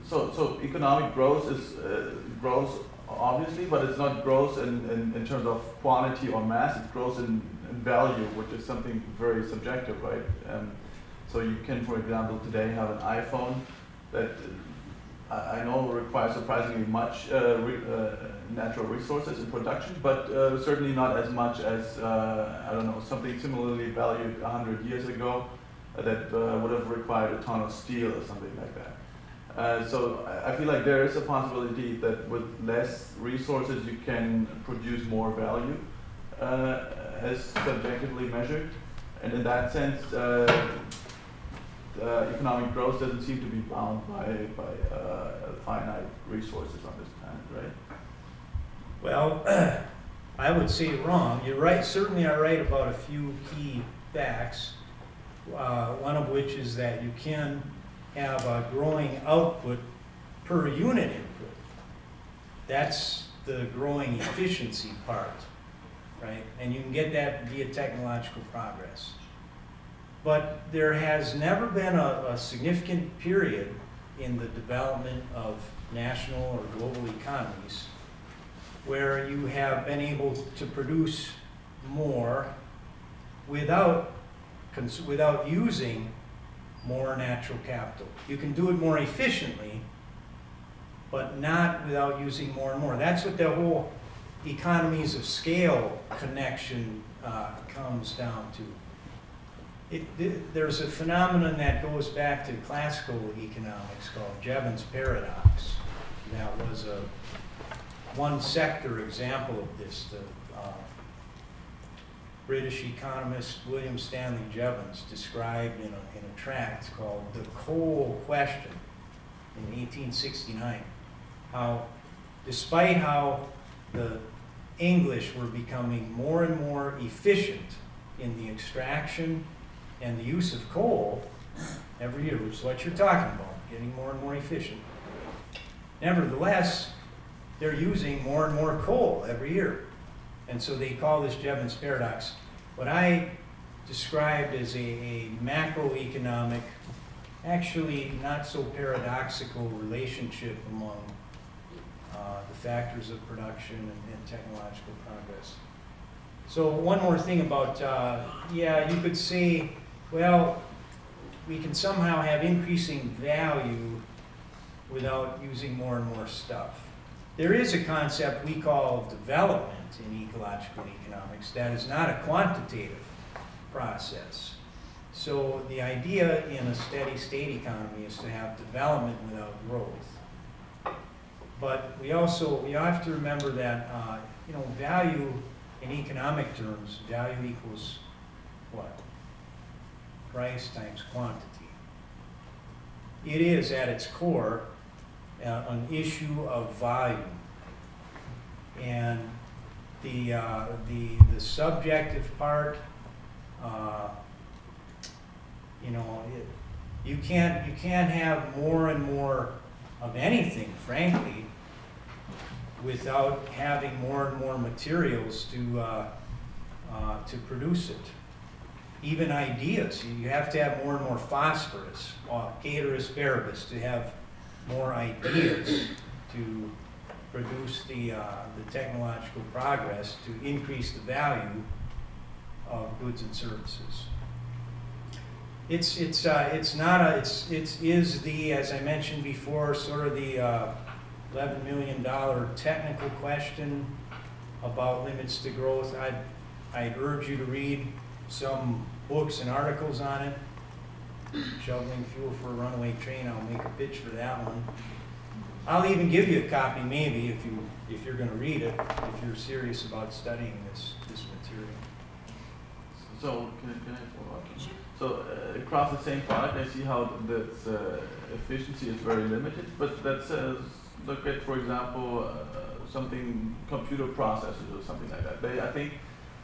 So economic growth is growth obviously, but it's not growth in terms of quantity or mass. It's growth in value, which is something very subjective, right? So you can, for example, today have an iPhone that I know requires surprisingly much natural resources in production, but certainly not as much as I don't know, something similarly valued 100 years ago that would have required a ton of steel or something like that. So I feel like there is a possibility that with less resources you can produce more value as subjectively measured. And in that sense, economic growth doesn't seem to be bound by finite resources on this planet, right? Well, I would say wrong. You're right, certainly are right about a few key facts. One of which is that you can have a growing output per unit input. That's the growing efficiency part, right? And you can get that via technological progress. But there has never been a significant period in the development of national or global economies where you have been able to produce more without using more natural capital. You can do it more efficiently, but not without using more and more. That's what the whole economies of scale connection comes down to. There's a phenomenon that goes back to classical economics called Jevons paradox. That was a one sector example of this. The British economist William Stanley Jevons described in a tract called The Coal Question in 1869, how despite how the English were becoming more and more efficient in the extraction and the use of coal every year, which is what you're talking about, getting more and more efficient. Nevertheless, they're using more and more coal every year. And so they call this Jevons paradox. What I described as a macroeconomic, actually not so paradoxical relationship among the factors of production and technological progress. So one more thing about, yeah, you could say, well, we can somehow have increasing value without using more and more stuff. There is a concept we call development in ecological economics that is not a quantitative process. So the idea in a steady state economy is to have development without growth. But we have to remember that value in economic terms, value equals what? Price times quantity. It is at its core an issue of volume, and the subjective part, you can't have more and more of anything, frankly, without having more and more materials to produce it. Even ideas, you have to have more and more phosphorus, caeteris paribus, to have more ideas to produce the technological progress to increase the value of goods and services. It is the, as I mentioned before, sort of the $11 million technical question about limits to growth. I'd urge you to read some books and articles on it. Shoveling fuel for a runaway train, I'll make a pitch for that one. I'll even give you a copy maybe if you're going to read it, if you're serious about studying this material. So can I follow up? So across the same product, I see how that's efficiency is very limited. But that says, look at, for example, something computer processors or something like that. They, I think,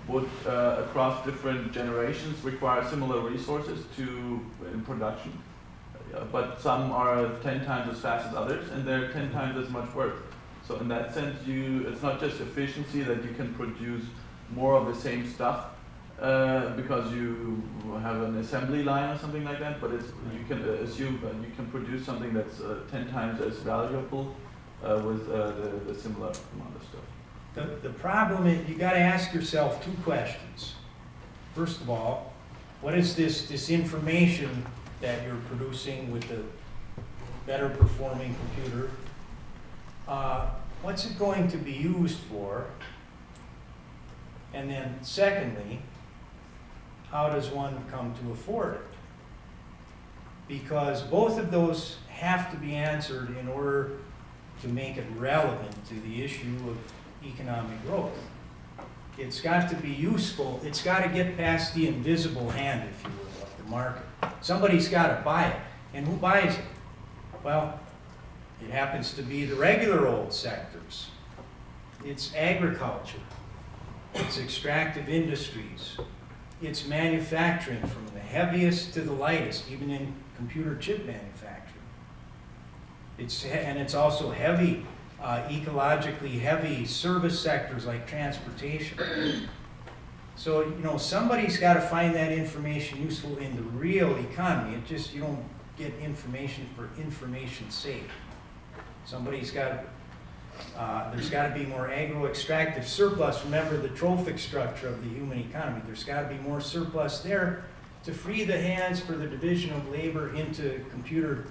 would across different generations require similar resources in production. But some are 10 times as fast as others, and they're 10 times as much work. So in that sense, it's not just efficiency that you can produce more of the same stuff because you have an assembly line or something like that, but you can assume that you can produce something that's 10 times as valuable with the similar amount of stuff. The problem is, you got to ask yourself 2 questions. First of all, what is this information that you're producing with the better performing computer? What's it going to be used for? And then secondly, how does one come to afford it? Because both of those have to be answered in order to make it relevant to the issue of economic growth. It's got to be useful. It's got to get past the invisible hand, if you will, of the market. Somebody's got to buy it. And who buys it? Well, it happens to be the regular old sectors. It's agriculture. It's extractive industries. It's manufacturing, from the heaviest to the lightest, even in computer chip manufacturing. And it's also heavy, ecologically heavy service sectors like transportation. So, you know, somebody's got to find that information useful in the real economy. It just, you don't get information for information's sake. Somebody's got to, there's got to be more agro-extractive surplus. Remember the trophic structure of the human economy. There's got to be more surplus there to free the hands for the division of labor into computer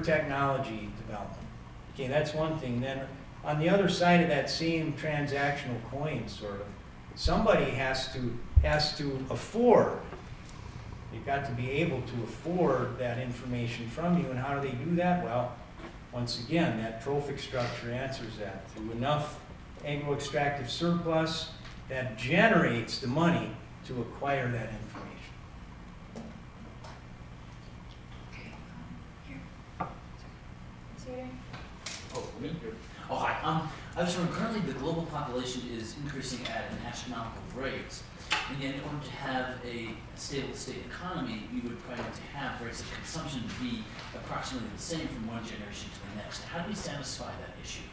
technology development. Okay, that's one thing. Then on the other side of that same transactional coin, sort of, somebody has to afford. They've got to be able to afford that information from you. And how do they do that? Well, once again, that trophic structure answers that through enough agro-extractive surplus that generates the money to acquire that information. Here. Oh, me here. Oh, hi. I was wondering, currently the global population is increasing at an astronomical rate. And yet, in order to have a stable state economy, we would probably have to have rates of consumption be approximately the same from one generation to the next. How do we satisfy that issue?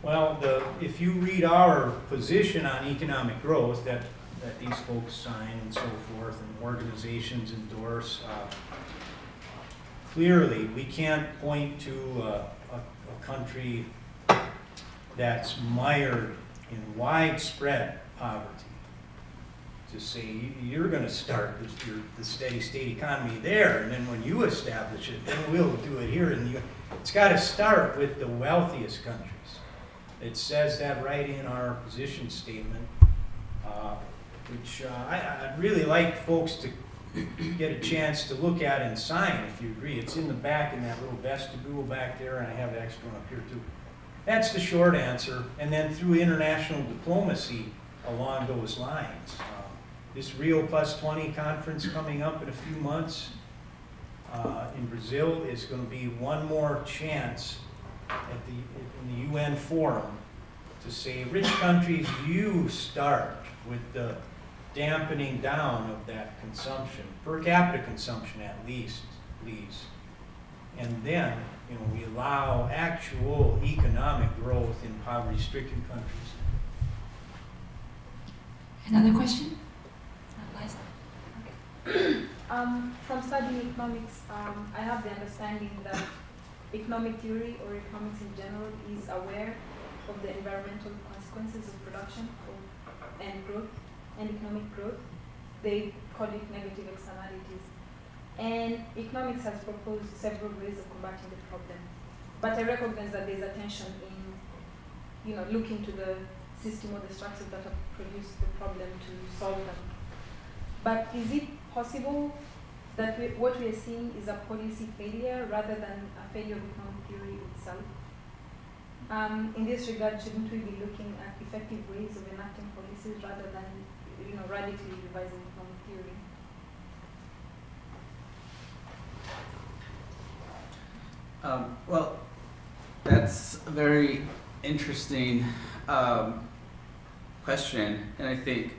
Well, if you read our position on economic growth that these folks sign and so forth, and organizations endorse, clearly we can't point to a country that's mired in widespread poverty to say you're going to start the steady state economy there, and then when you establish it, then we'll do it here. It's got to start with the wealthiest countries. It says that right in our position statement, which I'd really like folks to get a chance to look at and sign, if you agree. It's in the back in that little vestibule back there, and I have an extra one up here too. That's the short answer. And then through international diplomacy along those lines. This Rio +20 conference coming up in a few months in Brazil is going to be one more chance in the UN forum to say, rich countries, you start with the dampening down of that consumption, per capita consumption at least, please. And then, you know, we allow actual economic growth in poverty-stricken countries. Another question? Liza? Okay. From studying economics, I have the understanding that economic theory or economics in general is aware of the environmental consequences of production and growth and economic growth. They call it negative externalities. And economics has proposed several ways of combating the problem. But I recognize that there's a tension in, looking to the system or the structures that have produced the problem to solve them. But is it possible that what we are seeing is a policy failure rather than a failure of economic theory itself? In this regard, shouldn't we be looking at effective ways of enacting policies rather than radically revising economic theory? Well, that's a very interesting question, and I think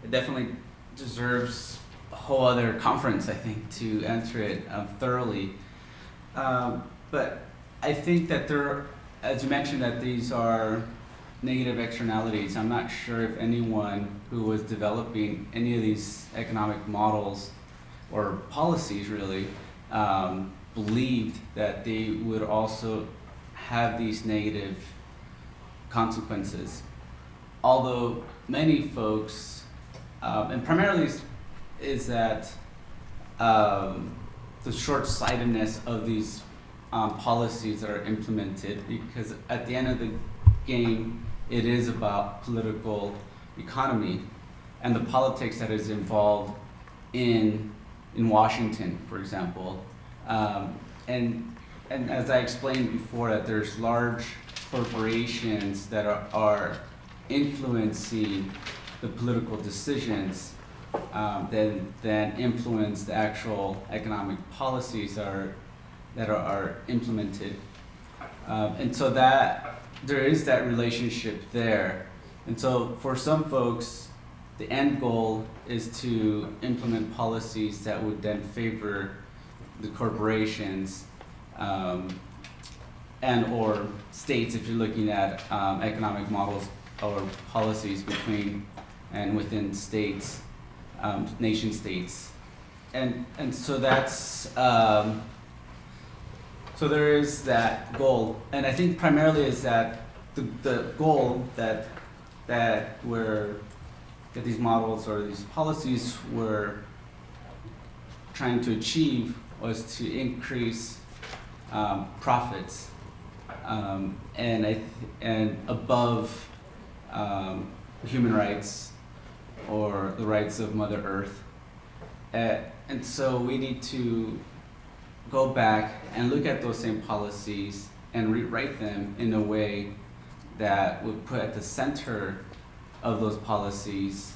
it definitely deserves a whole other conference, I think, to answer it thoroughly. But I think that there, as you mentioned, that these are negative externalities. I'm not sure if anyone who was developing any of these economic models or policies really believed that they would also have these negative consequences. Although many folks, and primarily is that the short-sightedness of these policies that are implemented, because at the end of the game, it is about political economy and the politics that is involved in Washington, for example. And as I explained before, that there's large corporations that are influencing the political decisions that influence the actual economic policies that are implemented. And so that there is that relationship there. And so for some folks, the end goal is to implement policies that would then favor the corporations and or states, if you're looking at economic models or policies between and within states, nation states. And so that's, so there is that goal. And I think primarily is that the goal that these models or these policies were trying to achieve was to increase profits and above human rights or the rights of Mother Earth. And so we need to go back and look at those same policies and rewrite them in a way that would put at the center of those policies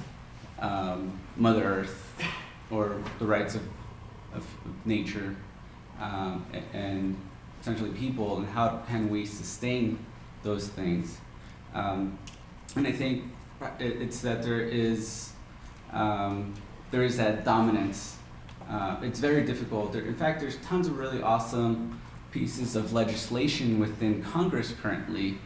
Mother Earth or the rights of nature and essentially people, and how can we sustain those things. And I think it's that there is that dominance. It's very difficult. In fact, there's tons of really awesome pieces of legislation within Congress currently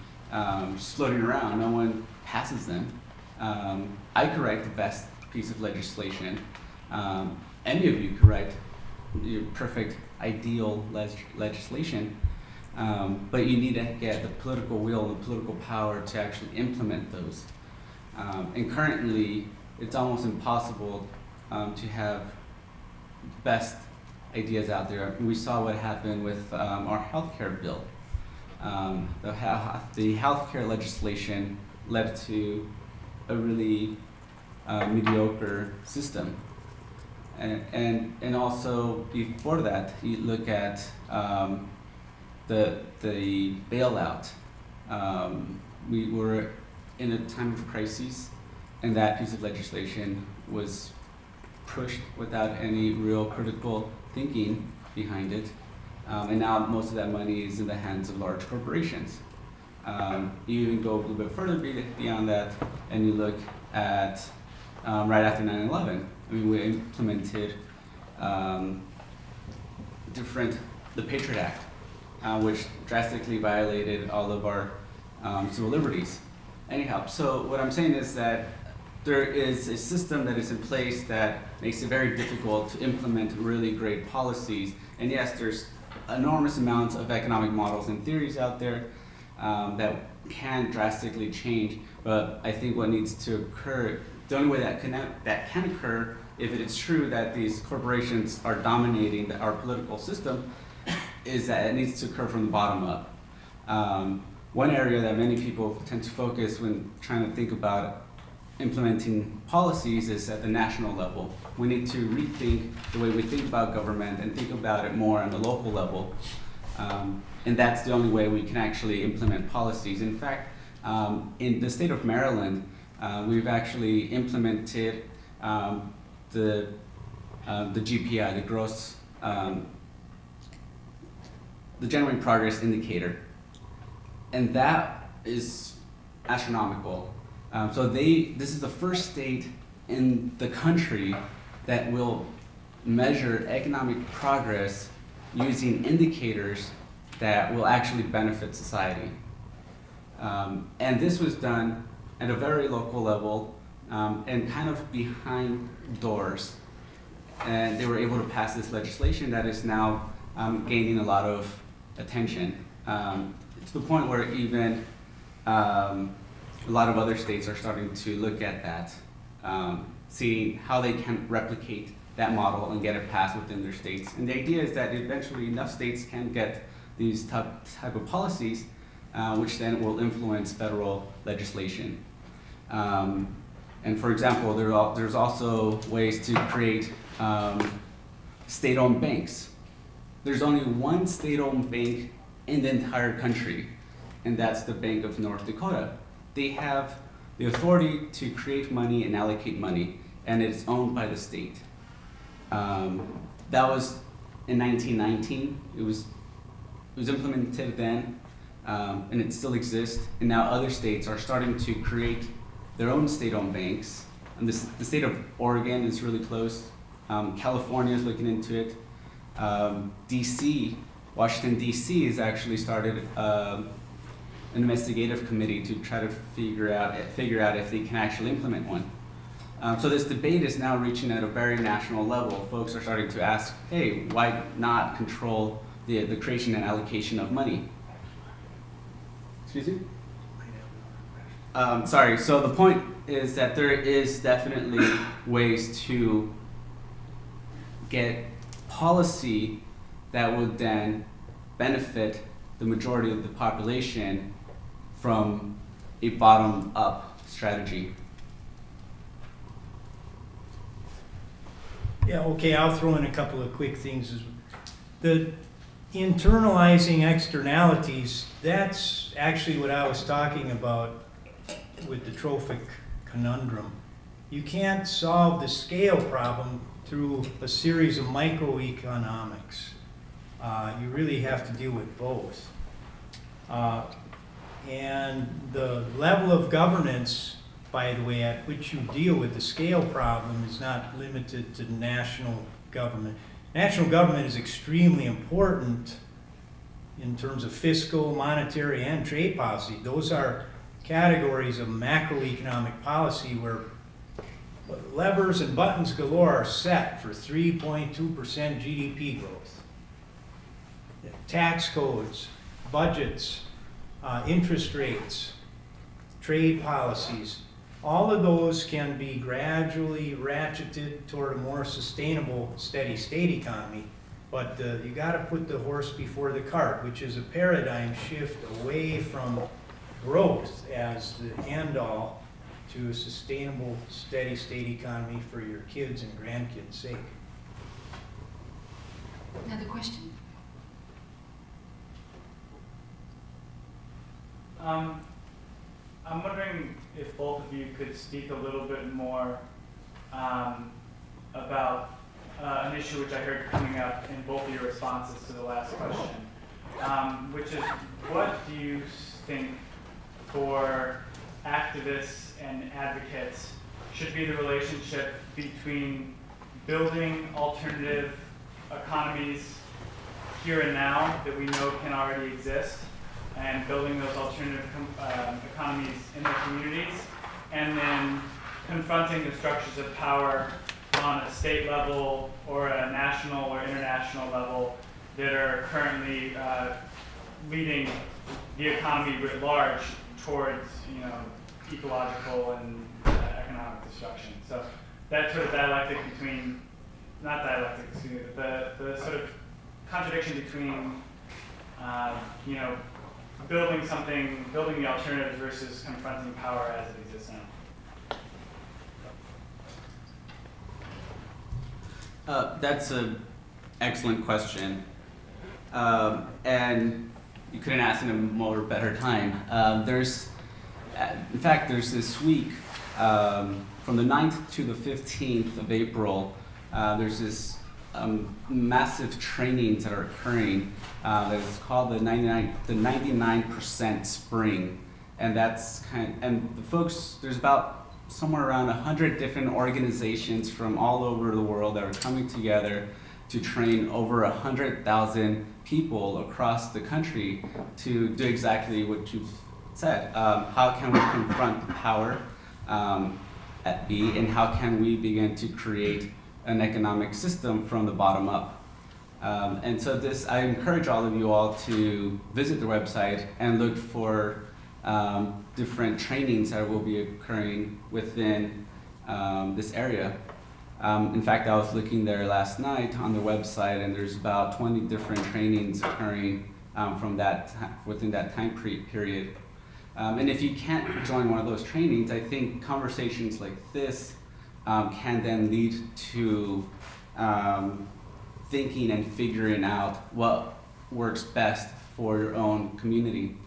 just floating around. No one passes them. I could write the best piece of legislation. Any of you could write your perfect, ideal legislation, but you need to get the political will and the political power to actually implement those. And currently, it's almost impossible to have best ideas out there. We saw what happened with our healthcare bill. The healthcare legislation led to a really mediocre system. And also before that, you look at the bailout. We were in a time of crisis, and that piece of legislation was pushed without any real critical thinking behind it. And now most of that money is in the hands of large corporations. You even go a little bit further beyond that, and you look at right after 9/11. I mean, we implemented the Patriot Act, which drastically violated all of our civil liberties. Anyhow, so what I'm saying is that there is a system that is in place that makes it very difficult to implement really great policies. And yes, there's enormous amounts of economic models and theories out there that can drastically change. But I think what needs to occur, the only way that can occur, if it is true that these corporations are dominating our political system, is that it needs to occur from the bottom up. One area that many people tend to focus when trying to think about implementing policies is at the national level. We need to rethink the way we think about government and think about it more on the local level. And that's the only way we can actually implement policies. In fact, in the state of Maryland, we've actually implemented the GPI, the gross the Genuine Progress Indicator, and that is astronomical. So this is the first state in the country that will measure economic progress using indicators that will actually benefit society. And this was done at a very local level and kind of behind doors. And they were able to pass this legislation that is now gaining a lot of attention, to the point where even a lot of other states are starting to look at that, seeing how they can replicate that model and get it passed within their states. And the idea is that eventually enough states can get these type of policies, which then will influence federal legislation. And for example, there's also ways to create state-owned banks. There's only one state-owned bank in the entire country, and that's the Bank of North Dakota. They have the authority to create money and allocate money, and it's owned by the state. That was in 1919. It was implemented then, and it still exists. And now other states are starting to create their own state-owned banks. And the state of Oregon is really close. California is looking into it. Washington, D.C. has actually started an investigative committee to try to figure out if they can actually implement one. So this debate is now reaching at a very national level. Folks are starting to ask, hey, why not control the creation and allocation of money? Excuse me? Sorry, so the point is that there is definitely ways to get policy that would then benefit the majority of the population from a bottom-up strategy. Yeah, okay, I'll throw in a couple of quick things. The internalizing externalities, that's actually what I was talking about with the trophic conundrum. You can't solve the scale problem through a series of microeconomics. You really have to deal with both. And the level of governance, by the way, at which you deal with the scale problem is not limited to national government. National government is extremely important in terms of fiscal, monetary, and trade policy. Those are categories of macroeconomic policy where levers and buttons galore are set for 3.2% GDP growth. Tax codes, budgets, interest rates, trade policies, all of those can be gradually ratcheted toward a more sustainable, steady state economy. But you got to put the horse before the cart, which is a paradigm shift away from growth as the end all to a sustainable, steady state economy for your kids and grandkids' sake. Another question? I'm wondering if both of you could speak a little bit more about an issue which I heard coming up in both of your responses to the last question, which is, what do you think for activists and advocates should be the relationship between building alternative economies here and now that we know can already exist, and building those alternative economies in the communities, and then confronting the structures of power on a state level or a national or international level that are currently leading the economy writ large towards, ecological and economic destruction. So that sort of dialectic between, not dialectic, excuse me, but the sort of contradiction between, building the alternatives versus confronting power as it exists now. That's an excellent question. And you couldn't ask in a more better time. In fact, there's this week, from the 9th to the 15th of April, there's this massive trainings that are occurring that is called the 99% Spring, and that's and the folks, there's about somewhere around 100 different organizations from all over the world that are coming together to train over 100,000 people across the country to do exactly what you've said. How can we confront the power at B, and how can we begin to create an economic system from the bottom up? And so I encourage all of you all to visit the website and look for different trainings that will be occurring within this area. In fact, I was looking there last night on the website, and there's about 20 different trainings occurring within that time period. And if you can't join one of those trainings, I think conversations like this can then lead to thinking and figuring out what works best for your own community.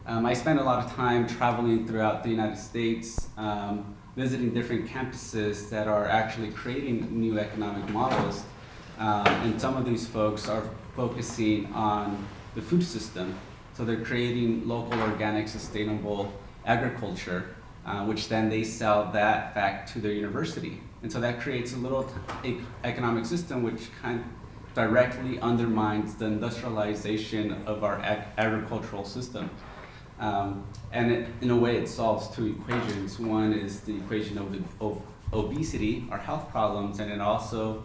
I spend a lot of time traveling throughout the United States, visiting different campuses that are actually creating new economic models. And some of these folks are focusing on the food system. So they're creating local, organic, sustainable agriculture, which then they sell that back to their university. And so that creates a little economic system which kind of directly undermines the industrialization of our agricultural system. And in a way, it solves two equations. One is the equation of obesity, our health problems, and it also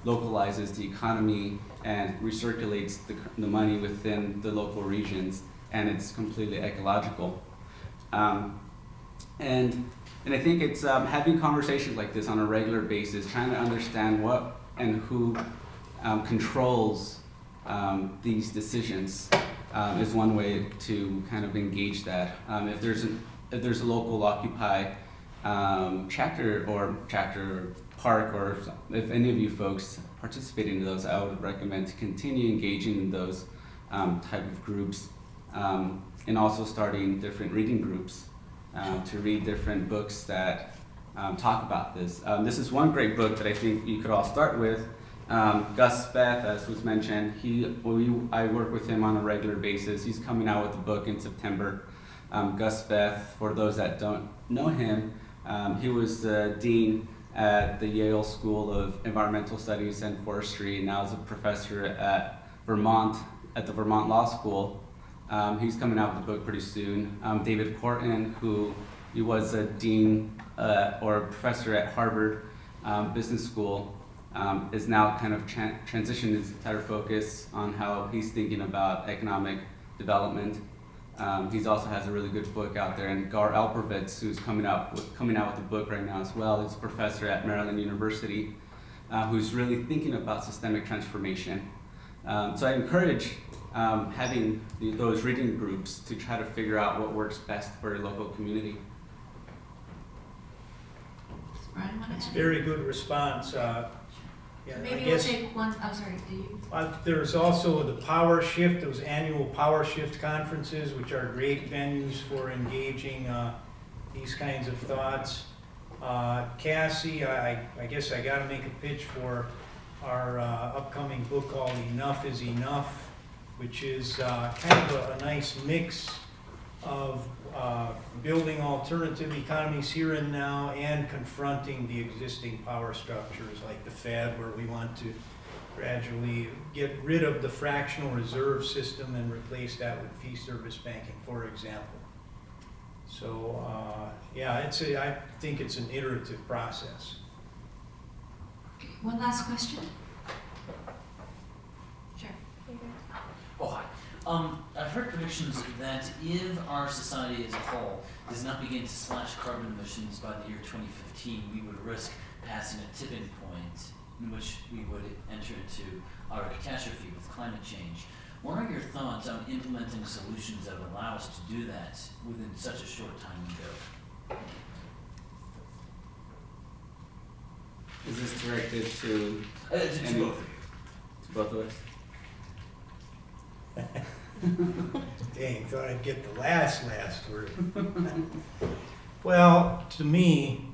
localizes the economy and recirculates the money within the local regions, and it's completely ecological. And I think it's having conversations like this on a regular basis, trying to understand what and who controls these decisions is one way to kind of engage that. If there's a local Occupy chapter or park, or if any of you folks participate in those, I would recommend to continue engaging in those type of groups, and also starting different reading groups to read different books that talk about this. This is one great book that I think you could all start with. Gus Beth, as was mentioned, I work with him on a regular basis. He's coming out with a book in September. Gus Beth, for those that don't know him, he was the dean at the Yale School of Environmental Studies and Forestry, and now is a professor at the Vermont Law School. He's coming out with a book pretty soon. David Korten, he was a dean or a professor at Harvard Business School, is now kind of transitioned his entire focus on how he's thinking about economic development. He also has a really good book out there, and Gar Alperovitz, who's coming out with a book right now as well. He's a professor at Maryland University, who's really thinking about systemic transformation. So I encourage having those reading groups to try to figure out what works best for your local community. Brian, want to It's a add? very good response. Yeah, Maybe I we'll guess take one. Oh, sorry. Do you? there's also the Power Shift, those annual Power Shift conferences, which are great venues for engaging these kinds of thoughts. Cassie, I guess I got to make a pitch for our upcoming book called Enough is Enough, which is kind of a nice mix of building alternative economies here and now and confronting the existing power structures like the Fed, where we want to gradually get rid of the fractional reserve system and replace that with fee service banking, for example. So yeah, I think it's an iterative process. Okay, one last question. Sure. Oh, hi. I've heard predictions that if our society as a whole does not begin to slash carbon emissions by the year 2015, we would risk passing a tipping point in which we would enter into our catastrophe with climate change. What are your thoughts on implementing solutions that would allow us to do that within such a short time window? Is this directed to To both of you. both of us? Dang, thought I'd get the last word. Well, to me,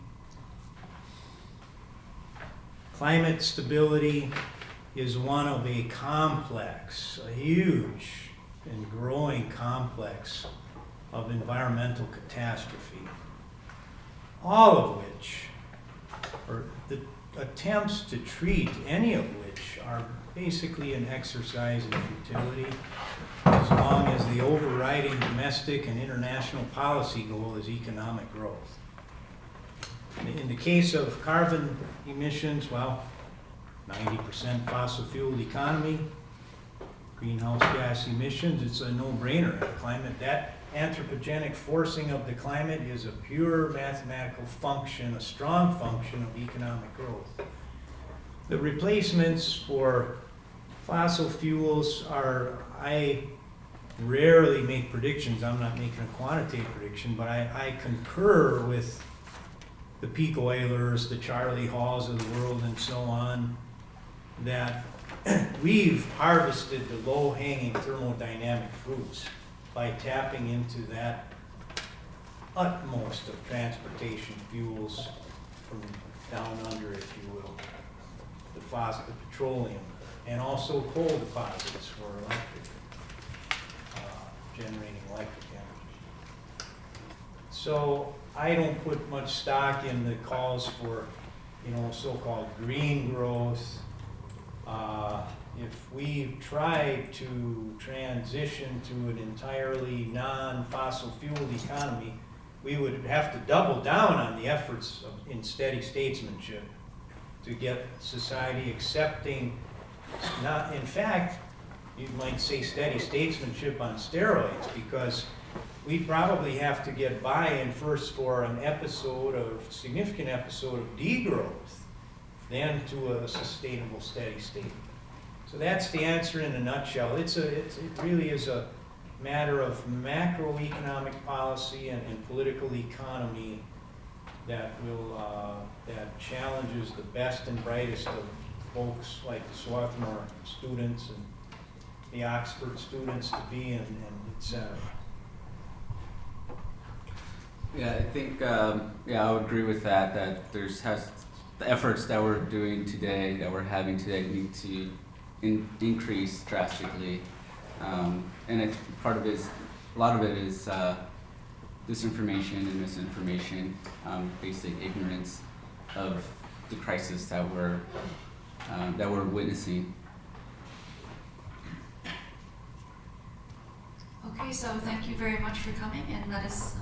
Climate stability is one of a complex, a huge and growing complex of environmental catastrophe, all of which, or the attempts to treat any of which, are basically an exercise in futility, as long as the overriding domestic and international policy goal is economic growth. In the case of carbon emissions, well, 90% fossil fuel economy, greenhouse gas emissions, it's a no-brainer. Climate, that anthropogenic forcing of the climate is a pure mathematical function, a strong function of economic growth. The replacements for fossil fuels are, I rarely make predictions, I'm not making a quantitative prediction, but I concur with the peak oilers, the Charlie Halls of the world, and so on, that we've harvested the low-hanging thermodynamic fruits by tapping into that utmost of transportation fuels from down under, if you will, the petroleum, and also coal deposits for electric, generating electric energy. So I don't put much stock in the calls for, so-called green growth. If we try to transition to an entirely non-fossil fueled economy, we would have to double down on the efforts in steady statesmanship to get society accepting, in fact, you might say steady statesmanship on steroids, because we probably have to get buy-in first for an significant episode of degrowth, then to a sustainable steady state. So that's the answer in a nutshell. It really is a matter of macroeconomic policy and political economy that challenges the best and brightest of folks like the Swarthmore students and the Oxford students to be, and et cetera. Yeah, I think, I would agree with that, the efforts that we're doing today, that we're having today, need to increase drastically. And a lot of it is disinformation and misinformation, basic ignorance of the crisis that we're witnessing. Okay, so thank you very much for coming, and let us